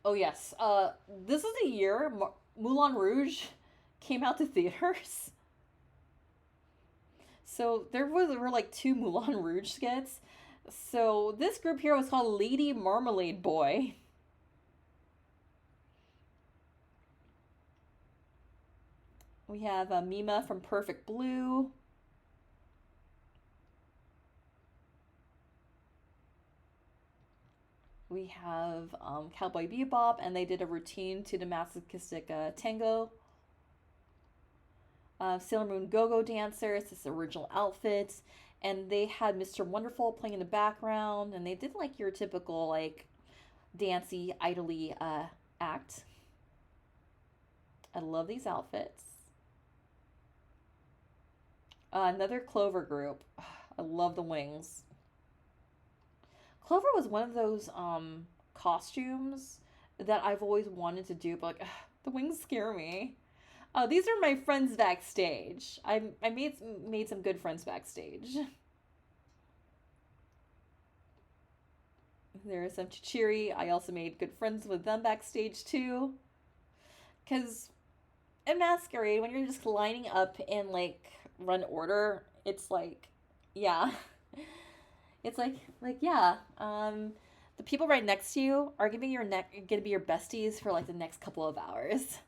Oh yes, this is a year Moulin Rouge came out to theaters. So were like two Moulin Rouge skits. So this group here was called Lady Marmalade Boy. We have Mima from Perfect Blue. We have Cowboy Bebop, and they did a routine to the masochistic tango. Sailor Moon Go-Go Dancers, this original outfit. And they had Mr. Wonderful playing in the background, and they did like your typical like dancey, idly act. I love these outfits. Another Clover group. I love the wings. Clover was one of those costumes that I've always wanted to do, but like, the wings scare me. These are my friends backstage. I made some good friends backstage. There's some Chichiri. I also made good friends with them backstage too. Cause in Masquerade, when you're just lining up in like run order, it's like, yeah, it's like yeah. The people right next to you are gonna be your besties for like the next couple of hours.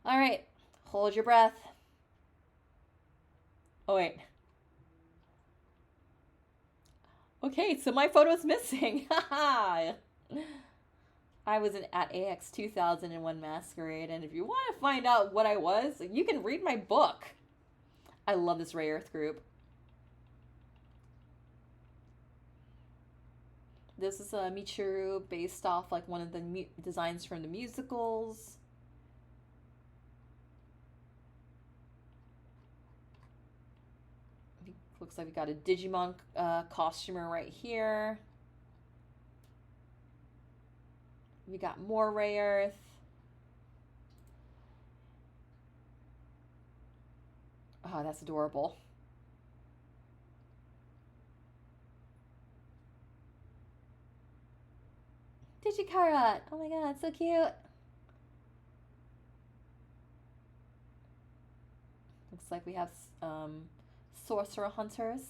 All right, hold your breath. Oh, wait. Okay, so my photo's missing. Haha. I was at AX 2001 Masquerade, and if you want to find out what I was, you can read my book. I love this Ray Earth group. This is a Michiru based off like one of the designs from the musicals. Looks like we got a Digimon costumer right here. We got more Ray Earth. Oh, that's adorable. Digikara! Oh my god, so cute. Looks like we have Sorcerer Hunters.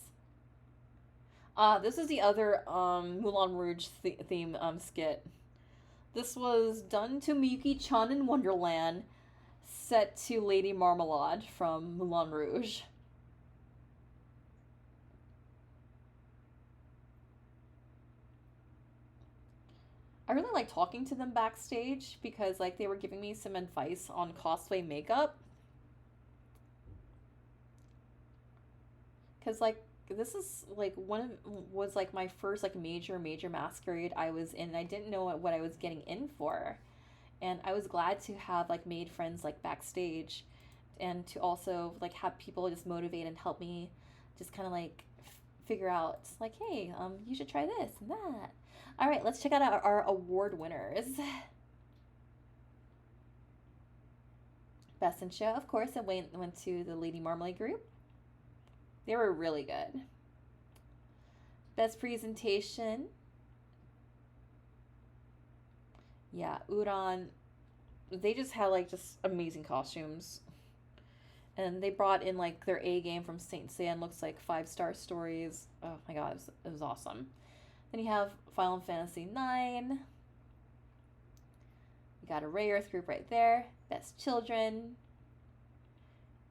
This is the other Moulin Rouge theme skit. This was done to Miyuki-chan in Wonderland, set to Lady Marmalade from Moulin Rouge. I really like talking to them backstage because like they were giving me some advice on cosplay makeup. Cause like this is like was like my first like major masquerade I was in, and I didn't know what I was getting in for, and I was glad to have like made friends like backstage, and to also like have people just motivate and help me, just kind of like figure out like, hey, you should try this and that. All right, let's check out our award winners. Best in Show, of course, it went to the Lady Marmalade group. They were really good. Best Presentation. Yeah, Udon. They just had like just amazing costumes. And they brought in like their A game from Saint Seiya and looks like 5-star stories. Oh my god, it was awesome. Then you have Final Fantasy 9. You got a Ray Earth group right there. Best Children.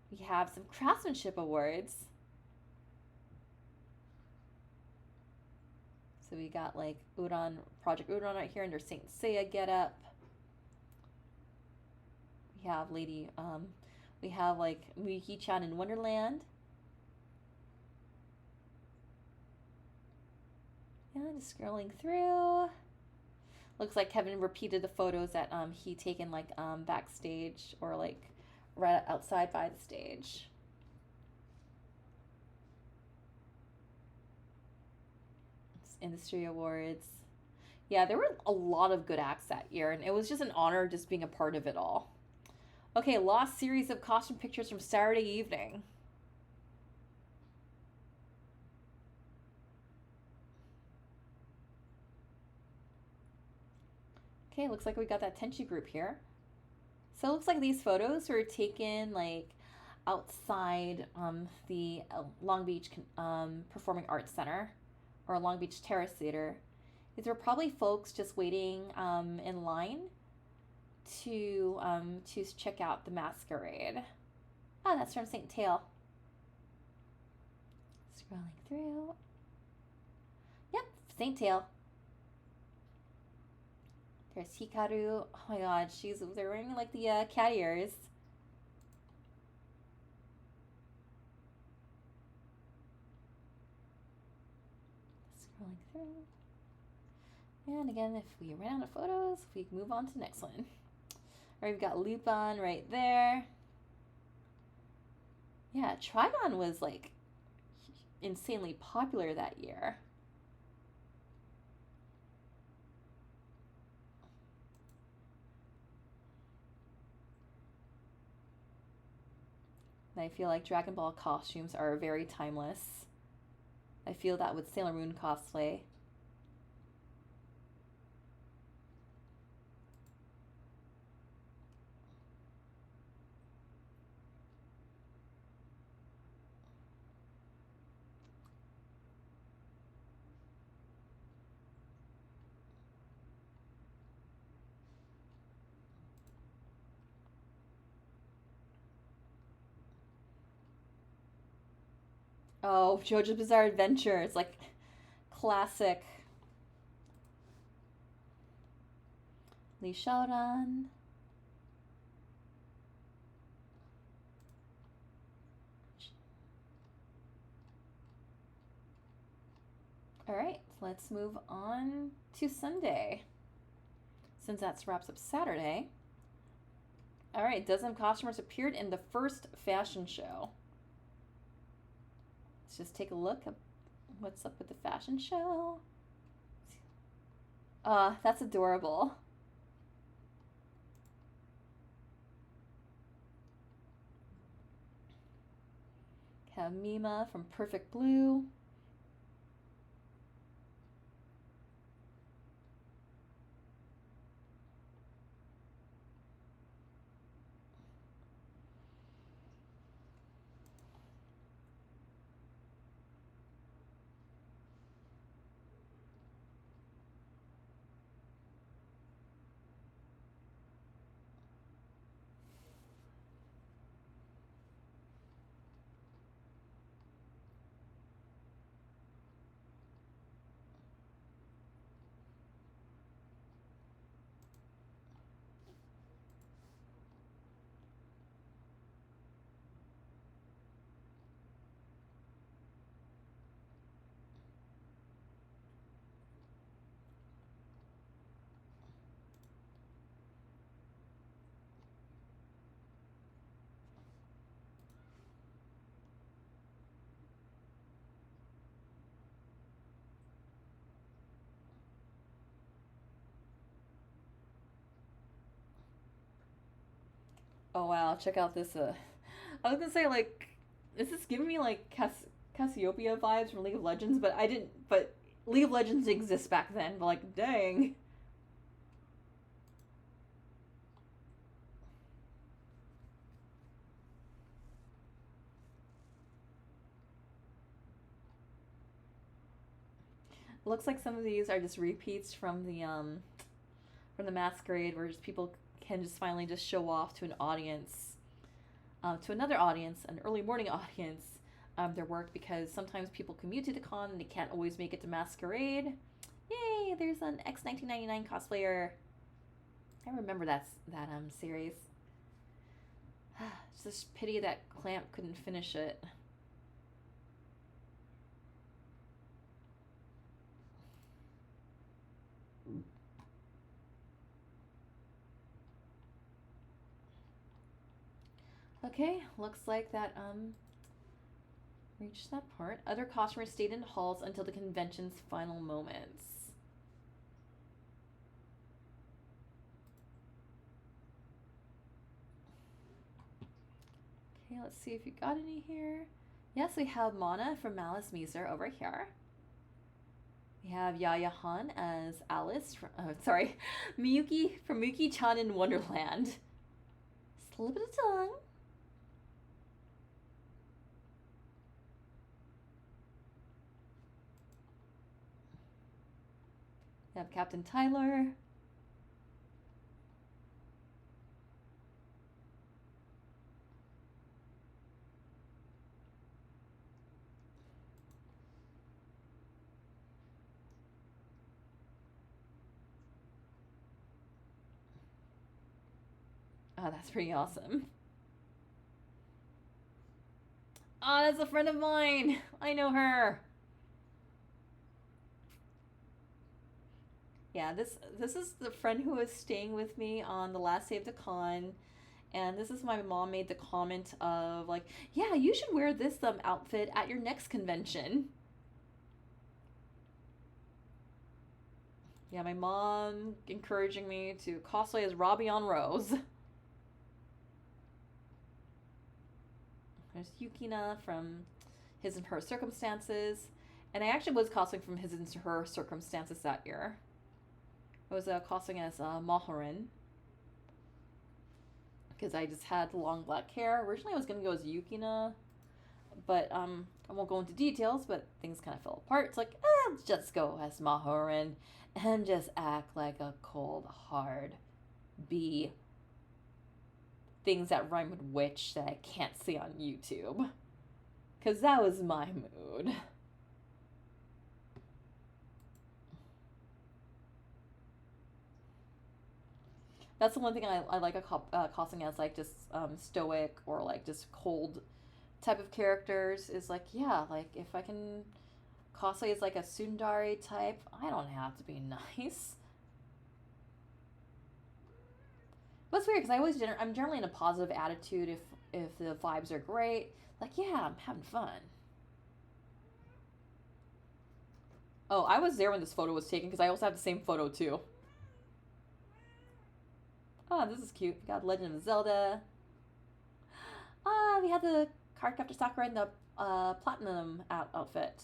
We have some craftsmanship awards. So we got like Project Udon right here under Saint Seiya getup. We have we have like Miyuki-chan in Wonderland. Yeah, just scrolling through. Looks like Kevin repeated the photos that he taken like backstage or like right outside by the stage. Industry awards. Yeah, there were a lot of good acts that year, and it was just an honor just being a part of it all. Okay, lost series of costume pictures from Saturday evening. Okay, looks like we got that Tenchi group here. So it looks like these photos were taken like outside the Long Beach Performing Arts Center, or Long Beach Terrace Theater. These were probably folks just waiting in line to check out the masquerade. Oh, that's from St. Tail. Scrolling through. Yep, St. Tail. Here's Hikaru. Oh my god, they're wearing like the cat ears. Scrolling through. And again, if we ran out of photos, we can move on to the next one. Alright, we've got Lupin right there. Yeah, Trigon was like insanely popular that year. And I feel like Dragon Ball costumes are very timeless. I feel that with Sailor Moon cosplay. Oh, JoJo's Bizarre Adventure. It's like classic. Lee Shaoran. Alright, let's move on to Sunday. Since that wraps up Saturday. Alright, dozen costumers appeared in the first fashion show. Let's just take a look at what's up with the fashion show. That's adorable. Have Mima from Perfect Blue. Oh wow, check out this. I was gonna say like, this is giving me like Cassiopeia vibes from League of Legends, but I didn't. But League of Legends exists back then. But like, dang. Looks like some of these are just repeats from the masquerade, where just people can just finally just show off to an audience, to another audience, an early morning audience, their work, because sometimes people commute to the con and they can't always make it to masquerade. Yay! There's an X1999 cosplayer. I remember that series. It's just pity that Clamp couldn't finish it. Okay, looks like that reached that part. Other costumers stayed in halls until the convention's final moments. Okay, let's see if you got any here. Yes, we have Mana from Malice Miser over here. We have Yaya Han as Alice from, Miyuki from Miyuki-chan in Wonderland. Slip of the tongue. We have Captain Tyler. Oh, that's pretty awesome. Oh, that's a friend of mine. I know her. Yeah, this is the friend who was staying with me on the last day of the con, and this is my mom made the comment of like, yeah, you should wear this outfit at your next convention. Yeah, my mom encouraging me to cosplay as Robbie on Rose. There's Yukina from His and Her Circumstances, and I actually was cosplaying from His and Her Circumstances that year. I was cosplaying as Mahorin because I just had long black hair. Originally, I was gonna go as Yukina, but I won't go into details. But things kind of fell apart. It's like, let's just go as Mahorin and just act like a cold, hard bee. Things that rhyme with witch that I can't see on YouTube, because that was my mood. That's the one thing I like costing as like just stoic or like just cold type of characters is like, yeah, like if I can cosplay as like a tsundere type, I don't have to be nice. But it's weird because I'm generally in a positive attitude if the vibes are great. Like, yeah, I'm having fun. Oh, I was there when this photo was taken because I also have the same photo too. Oh, this is cute. We got Legend of Zelda. We had the Cardcaptor Sakura in the platinum outfit.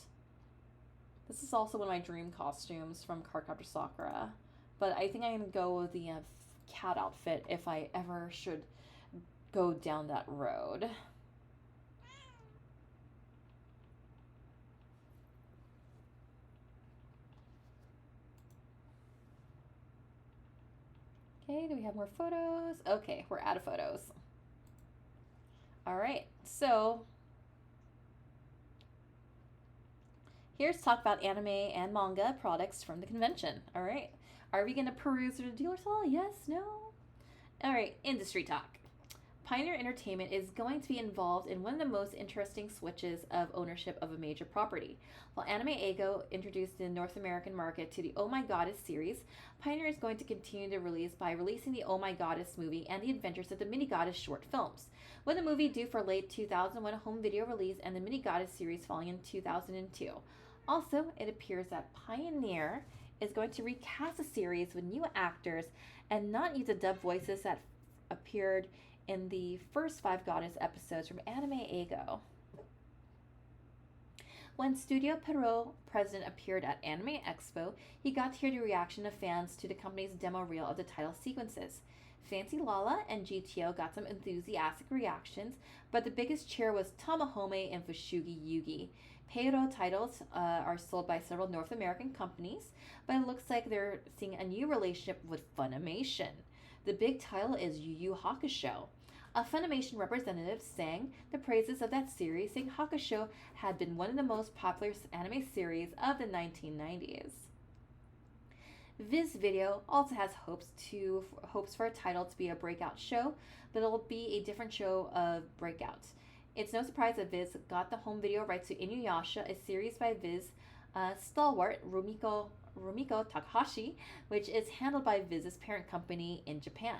This is also one of my dream costumes from Cardcaptor Sakura. But I think I'm going to go with the cat outfit if I ever should go down that road. Okay, do we have more photos? Okay, we're out of photos. All right, so here's talk about anime and manga products from the convention. All right, are we going to peruse through the dealer hall? Yes, no? All right, industry talk. Pioneer Entertainment is going to be involved in one of the most interesting switches of ownership of a major property. While Anime Eigo introduced the North American market to the OMGoddess series, Pioneer is going to continue to release by releasing the OMGoddess movie and the Adventures of the Mini Goddess short films. With the movie due for late 2001 home video release and the Mini Goddess series falling in 2002. Also, it appears that Pioneer is going to recast the series with new actors and not use the dub voices that appeared in the first 5 Goddess episodes from Anime Eigo. When Studio Pierrot president appeared at Anime Expo, he got to hear the reaction of fans to the company's demo reel of the title sequences. Fancy Lala and GTO got some enthusiastic reactions, but the biggest cheer was Tamahome and Fushugi Yugi. Pierrot titles are sold by several North American companies, but it looks like they're seeing a new relationship with Funimation. The big title is Yu Yu Hakusho. A Funimation representative sang the praises of that series, saying Hakusho had been one of the most popular anime series of the 1990s. Viz Video also has hopes for a title to be a breakout show, but it'll be a different show of breakouts. It's no surprise that Viz got the home video rights to Inuyasha, a series by Viz stalwart Rumiko Takahashi, which is handled by Viz's parent company in Japan.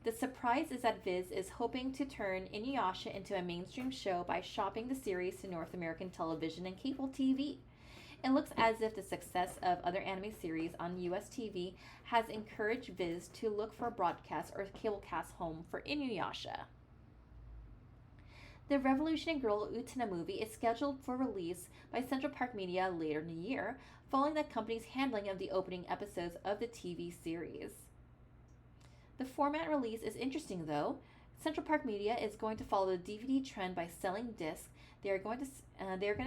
The surprise is that Viz is hoping to turn Inuyasha into a mainstream show by shopping the series to North American television and cable TV. It looks as if the success of other anime series on US TV has encouraged Viz to look for a broadcast or cablecast home for Inuyasha. The Revolutionary Girl Utena movie is scheduled for release by Central Park Media later in the year, following the company's handling of the opening episodes of the TV series. The format release is interesting though. Central Park Media is going to follow the DVD trend by selling discs. They are going to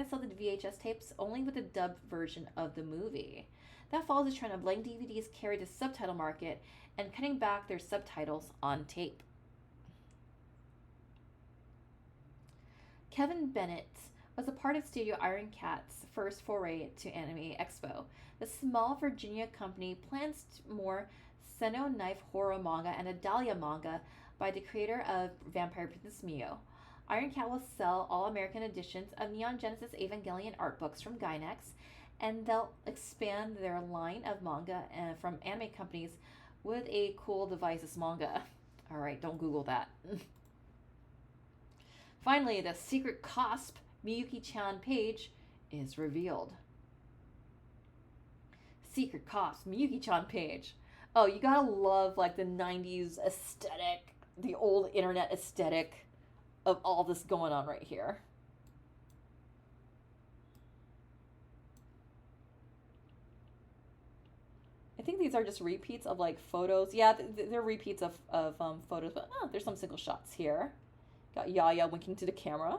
sell the VHS tapes only with the dubbed version of the movie. That follows the trend of letting DVDs carry the subtitle market and cutting back their subtitles on tape. Kevin Bennett was a part of Studio Iron Cat's first foray to Anime Expo. The small Virginia company plans more Senno Knife horror manga and a Dahlia manga by the creator of Vampire Princess Mio. Iron Cat will sell all American editions of Neon Genesis Evangelion art books from Gainax, and they'll expand their line of manga from anime companies with a cool devices manga. Alright, don't Google that. Finally, the secret cosp Miyuki-chan page is revealed. Secret cosp Miyuki-chan page. Oh, you gotta love like the 90s aesthetic, the old internet aesthetic of all this going on right here. I think these are just repeats of like photos. Yeah, they're repeats of photos, but there's some single shots here. Got Yaya winking to the camera.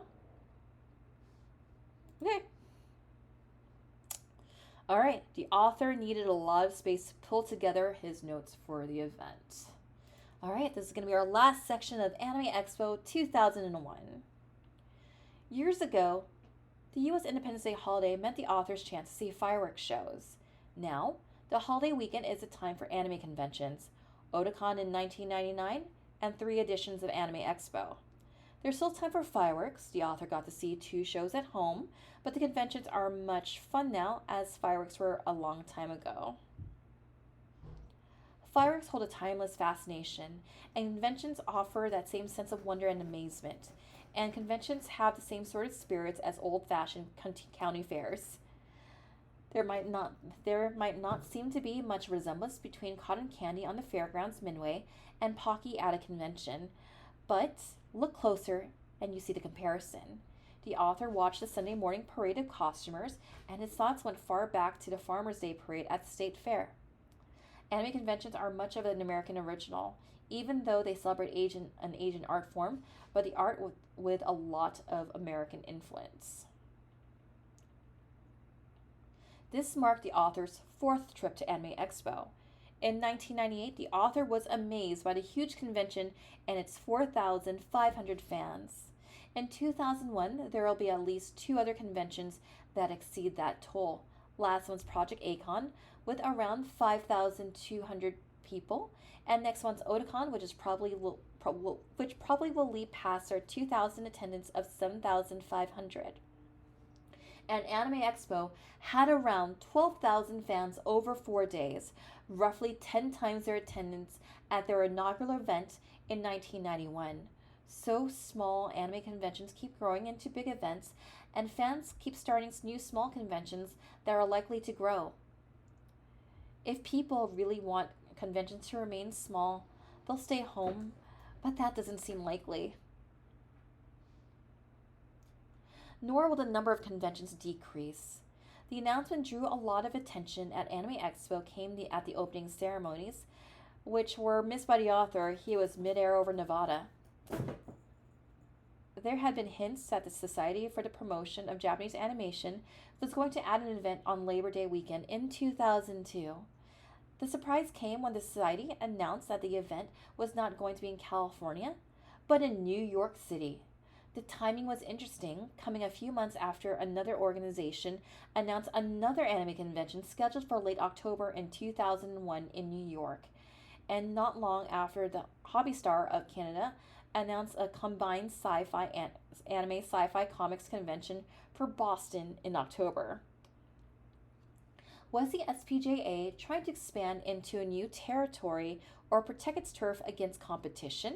Okay. All right, the author needed a lot of space to pull together his notes for the event. All right, this is going to be our last section of Anime Expo 2001. Years ago, the U.S. Independence Day holiday meant the author's chance to see fireworks shows. Now, the holiday weekend is a time for anime conventions, Otakon in 1999, and 3 editions of Anime Expo. There's still time for fireworks. The author got to see 2 shows at home, but the conventions are much fun now, as fireworks were a long time ago. Fireworks hold a timeless fascination, and conventions offer that same sense of wonder and amazement. And conventions have the same sort of spirits as old-fashioned county fairs. There might not seem to be much resemblance between cotton candy on the fairgrounds Midway and Pocky at a convention, but look closer and you see the comparison. The author watched the Sunday morning parade of costumers, and his thoughts went far back to the Farmers' Day parade at the State Fair. Anime conventions are much of an American original, even though they celebrate an Asian art form, but the art with a lot of American influence. This marked the author's 4th trip to Anime Expo. In 1998, the author was amazed by the huge convention and its 4,500 fans. In 2001, there will be at least 2 other conventions that exceed that toll. Last one's Project Acon, with around 5,200 people, and next one's Otakon, which probably will leap past our 2,000 attendance of 7,500. And Anime Expo had around 12,000 fans over 4 days, roughly 10 times their attendance at their inaugural event in 1991. So small anime conventions keep growing into big events, and fans keep starting new small conventions that are likely to grow. If people really want conventions to remain small, they'll stay home, but that doesn't seem likely. Nor will the number of conventions decrease. The announcement drew a lot of attention at Anime Expo at the opening ceremonies, which were missed by the author. He was midair over Nevada. There had been hints that the Society for the Promotion of Japanese Animation was going to add an event on Labor Day weekend in 2002. The surprise came when the Society announced that the event was not going to be in California, but in New York City. The timing was interesting, coming a few months after another organization announced another anime convention scheduled for late October in 2001 in New York, and not long after the Hobby Star of Canada announced a combined anime sci-fi comics convention for Boston in October. Was the SPJA trying to expand into a new territory or protect its turf against competition?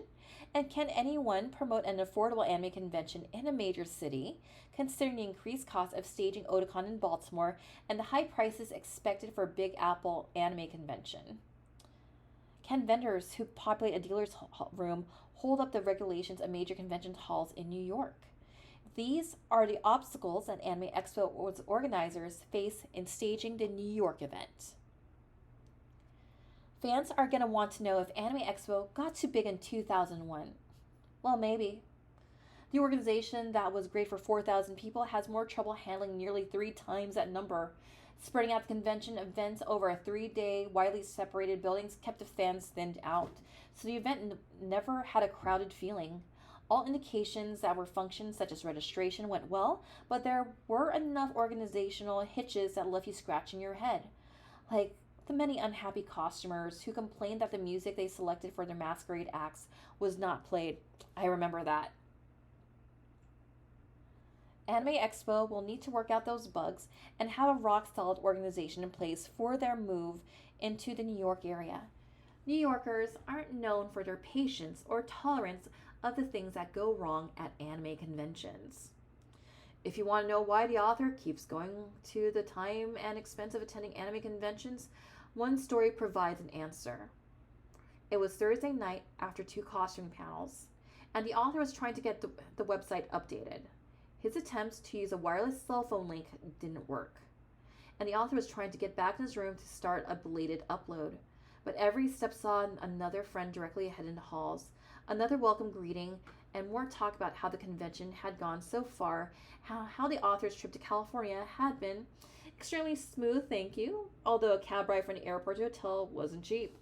And can anyone promote an affordable anime convention in a major city, considering the increased cost of staging Otakon in Baltimore and the high prices expected for Big Apple Anime Convention? Can vendors who populate a dealer's room hold up the regulations of major convention halls in New York? These are the obstacles that Anime Expo organizers face in staging the New York event. Fans are going to want to know if Anime Expo got too big in 2001. Well, maybe. The organization that was great for 4,000 people has more trouble handling nearly 3 times that number. Spreading out the convention events over a 3-day, widely separated buildings kept the fans thinned out, so the event never had a crowded feeling. All indications that were functions such as registration went well, but there were enough organizational hitches that left you scratching your head. Like, the many unhappy costumers who complained that the music they selected for their masquerade acts was not played. I remember that. Anime Expo will need to work out those bugs and have a rock solid organization in place for their move into the New York area. New Yorkers aren't known for their patience or tolerance of the things that go wrong at anime conventions. If you want to know why the author keeps going to the time and expense of attending anime conventions, one story provides an answer. It was Thursday night after 2 costume panels, and the author was trying to get the website updated. His attempts to use a wireless cell phone link didn't work, and the author was trying to get back in his room to start a belated upload. But every step saw another friend directly ahead in the halls, another welcome greeting, and more talk about how the convention had gone so far, how the author's trip to California had been extremely smooth, thank you, although a cab ride from the airport to hotel wasn't cheap.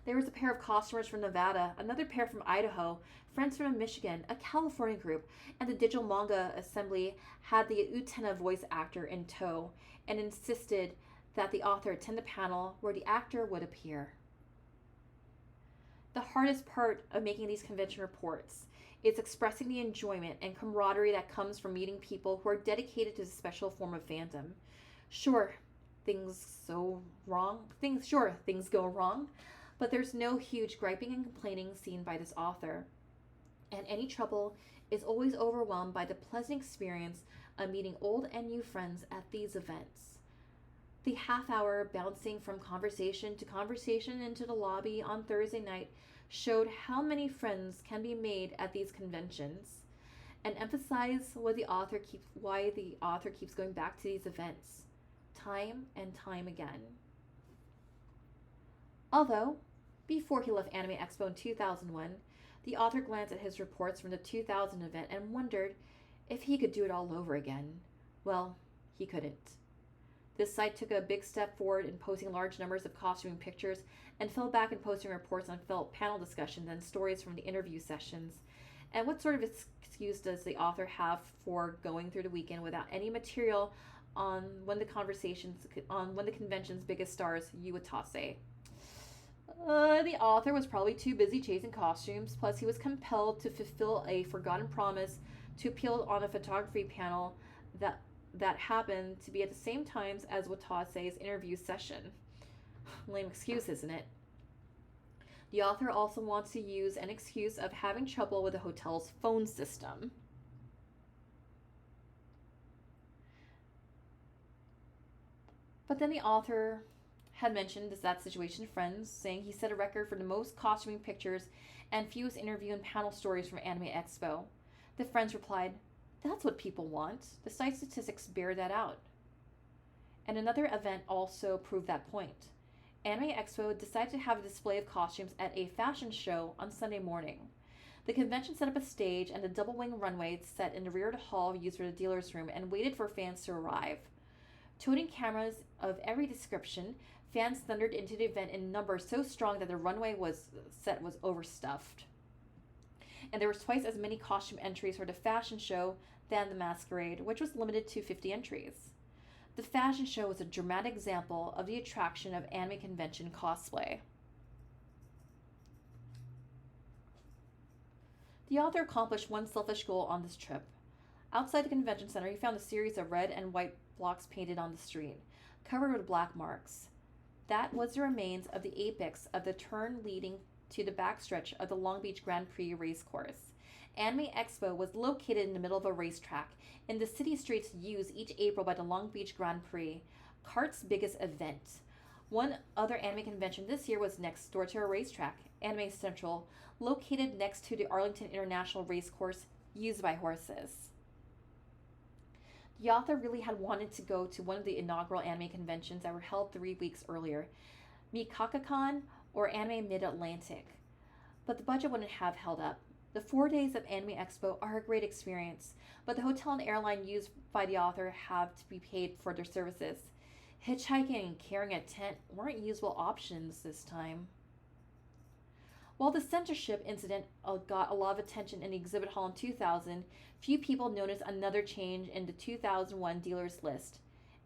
There was a pair of costumers from Nevada, another pair from Idaho, friends from Michigan, a California group, and the digital manga assembly had the Utena voice actor in tow and insisted that the author attend the panel where the actor would appear. The hardest part of making these convention reports is expressing the enjoyment and camaraderie that comes from meeting people who are dedicated to a special form of fandom. Sure, things go wrong, but there's no huge griping and complaining seen by this author. And any trouble is always overwhelmed by the pleasant experience of meeting old and new friends at these events. The half-hour bouncing from conversation to conversation into the lobby on Thursday night showed how many friends can be made at these conventions and emphasized why the author keeps going back to these events time and time again. Although, before he left Anime Expo in 2001, the author glanced at his reports from the 2000 event and wondered if he could do it all over again. Well, he couldn't. This site took a big step forward in posting large numbers of costuming pictures and fell back in posting reports on panel discussions and stories from the interview sessions. And what sort of excuse does the author have for going through the weekend without any material on one of the convention's biggest stars, Yuatase? The author was probably too busy chasing costumes, plus he was compelled to fulfill a forgotten promise to appear on a photography panel that happened to be at the same time as Watase's interview session. Lame excuse, isn't it? The author also wants to use an excuse of having trouble with the hotel's phone system. But then the author had mentioned that situation to friends, saying he set a record for the most costuming pictures and fewest interview and panel stories from Anime Expo. The friends replied, "That's what people want. The site statistics bear that out." And another event also proved that point. Anime Expo decided to have a display of costumes at a fashion show on Sunday morning. The convention set up a stage and a double-wing runway set in the rear of the hall used for the dealer's room and waited for fans to arrive. Toting cameras of every description, fans thundered into the event in numbers so strong that the runway was overstuffed. And there was twice as many costume entries for the fashion show than the masquerade, which was limited to 50 entries. The fashion show was a dramatic example of the attraction of anime convention cosplay. The author accomplished one selfish goal on this trip. Outside the convention center, he found a series of red and white blocks painted on the street, covered with black marks. That was the remains of the apex of the turn leading to the backstretch of the Long Beach Grand Prix racecourse. Anime Expo was located in the middle of a racetrack in the city streets used each April by the Long Beach Grand Prix, CART's biggest event. One other anime convention this year was next door to a racetrack, Anime Central, located next to the Arlington International Racecourse, used by horses. The author really had wanted to go to one of the inaugural anime conventions that were held 3 weeks earlier, MikakaCon or Anime Mid-Atlantic, but the budget wouldn't have held up. The 4 days of Anime Expo are a great experience, but the hotel and airline used by the author have to be paid for their services. Hitchhiking and carrying a tent weren't usable options this time. While the censorship incident got a lot of attention in the exhibit hall in 2000, few people noticed another change in the 2001 dealers list.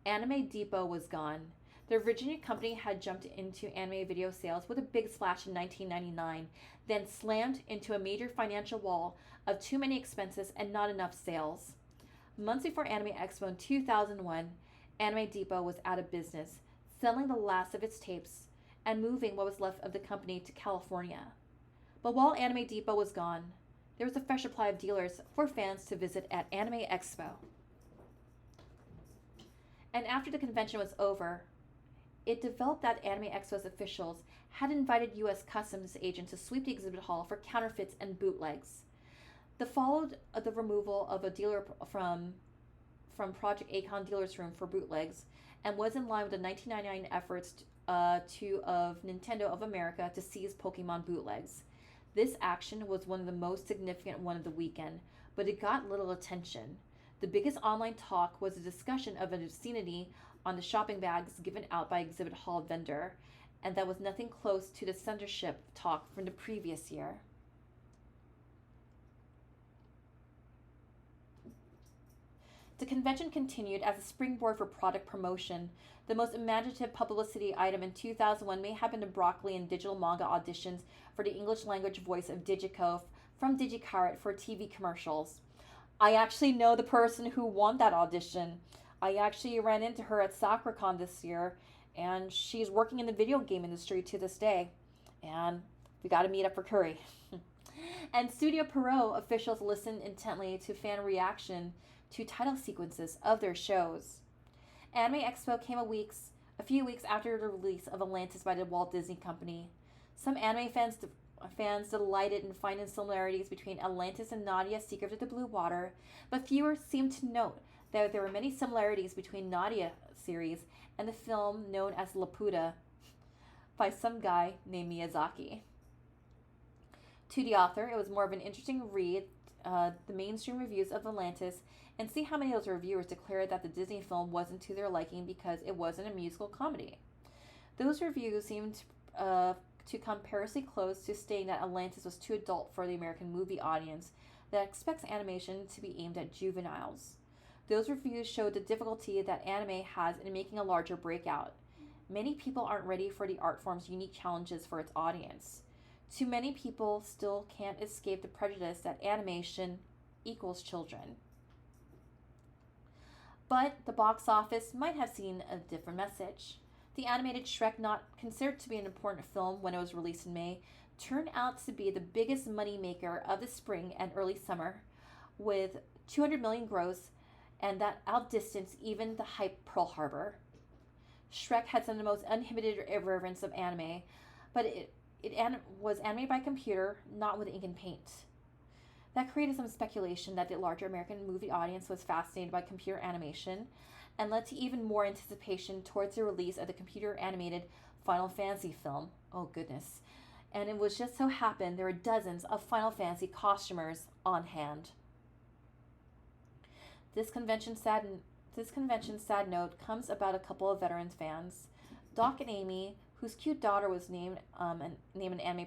Anime Depot was gone. The Virginia company had jumped into anime video sales with a big splash in 1999, then slammed into a major financial wall of too many expenses and not enough sales. Months before Anime Expo in 2001, Anime Depot was out of business, selling the last of its tapes and moving what was left of the company to California. But while Anime Depot was gone, there was a fresh supply of dealers for fans to visit at Anime Expo. And after the convention was over, it developed that Anime Expo's officials had invited U.S. customs agents to sweep the exhibit hall for counterfeits and bootlegs. The followed the removal of a dealer from Project Acon dealer's room for bootlegs, and was in line with the 1999 efforts of Nintendo of America to seize Pokemon bootlegs. This action was one of the most significant one of the weekend, but it got little attention. The biggest online talk was a discussion of an obscenity on the shopping bags given out by exhibit hall vendor, and that was nothing close to the censorship talk from the previous year. The convention continued as a springboard for product promotion. The most imaginative publicity item in 2001 may have been the broccoli and digital manga auditions for the English language voice of Digiko from DigiCarrot for TV commercials. I actually know the person who won that audition. I actually ran into her at SakuraCon this year, and she's working in the video game industry to this day. And we got to meet up for curry. And Studio Pierrot officials listened intently to fan reaction to title sequences of their shows. Anime Expo came a few weeks after the release of Atlantis by the Walt Disney Company. Some anime fans delighted in finding similarities between Atlantis and Nadia, Secret of the Blue Water, but fewer seemed to note that there were many similarities between Nadia series and the film known as Laputa by some guy named Miyazaki. To the author, it was more of an interesting read, the mainstream reviews of Atlantis, and see how many of those reviewers declared that the Disney film wasn't to their liking because it wasn't a musical comedy. Those reviews seemed to come perilously close to stating that Atlantis was too adult for the American movie audience that expects animation to be aimed at juveniles. Those reviews showed the difficulty that anime has in making a larger breakout. Many people aren't ready for the art form's unique challenges for its audience. Too many people still can't escape the prejudice that animation equals children. But the box office might have seen a different message. The animated Shrek, not considered to be an important film when it was released in May, turned out to be the biggest moneymaker of the spring and early summer, with $200 million gross, and that outdistanced even the hype Pearl Harbor. Shrek had some of the most uninhibited irreverence of anime, but it was animated by computer, not with ink and paint. That created some speculation that the larger American movie audience was fascinated by computer animation, and led to even more anticipation towards the release of the computer-animated Final Fantasy film. Oh goodness. And it was just so happened there were dozens of Final Fantasy costumers on hand. This convention sad note comes about a couple of veteran fans. Doc and Amy, whose cute daughter was named an anime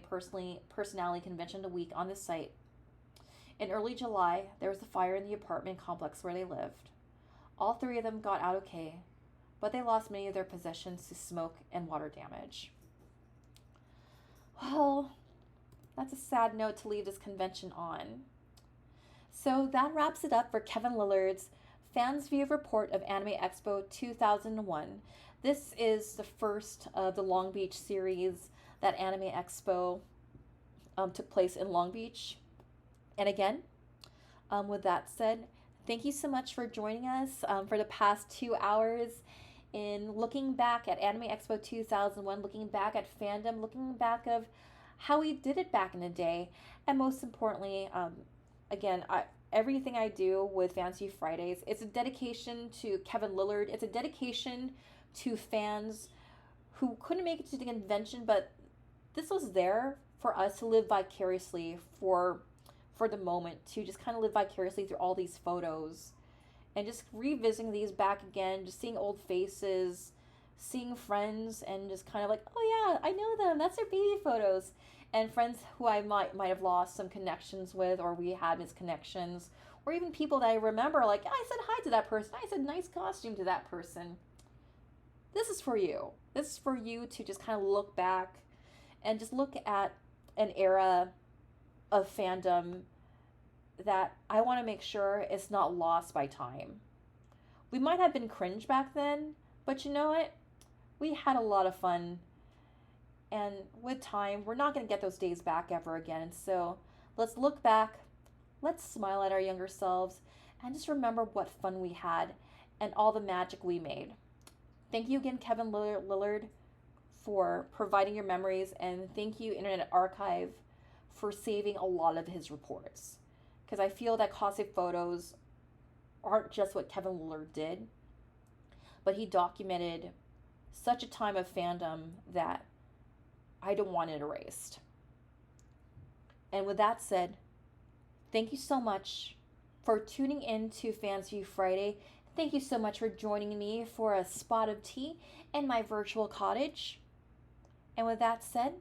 personality convention of the week on the site. In early July, there was a fire in the apartment complex where they lived. All three of them got out okay, but they lost many of their possessions to smoke and water damage. Well, that's a sad note to leave this convention on. So that wraps it up for Kevin Lillard's Fansview report of Anime Expo 2001. This is the first of the Long Beach series that Anime Expo took place in Long Beach. And again, with that said, thank you so much for joining us for the past 2 hours in looking back at Anime Expo 2001, looking back at fandom, looking back of how we did it back in the day. And most importantly, again, everything I do with Fansview Fridays, it's a dedication to Kevin Lillard. It's a dedication to fans who couldn't make it to the convention, but this was there for us to live vicariously for the moment, to just kind of live vicariously through all these photos and just revisiting these back again, just seeing old faces, seeing friends, and just kind of like, oh yeah, I know them, that's their baby photos. And friends who I might have lost some connections with, or we had misconnections, or even people that I remember, like, I said hi to that person, I said nice costume to that person. this is for you. This is for you to just kind of look back and just look at an era of fandom that I want to make sure is not lost by time. We might have been cringe back then, but you know what? We had a lot of fun. And with time, we're not going to get those days back ever again. So let's look back, let's smile at our younger selves, and just remember what fun we had and all the magic we made. Thank you again, Kevin Lillard, for providing your memories, and thank you, Internet Archive, for saving a lot of his reports. Because I feel that cosplay photos aren't just what Kevin Lillard did, but he documented such a time of fandom that I don't want it erased. And with that said, thank you so much for tuning in to Fansview Friday. Thank you so much for joining me for a spot of tea in my virtual cottage. And with that said,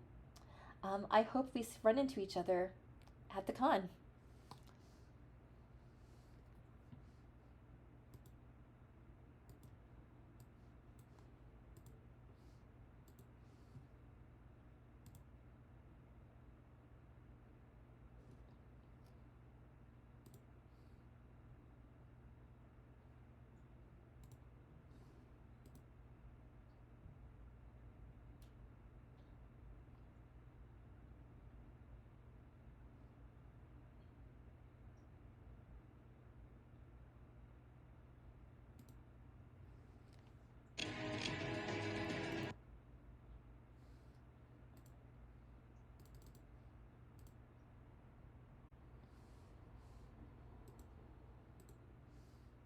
I hope we run into each other at the con.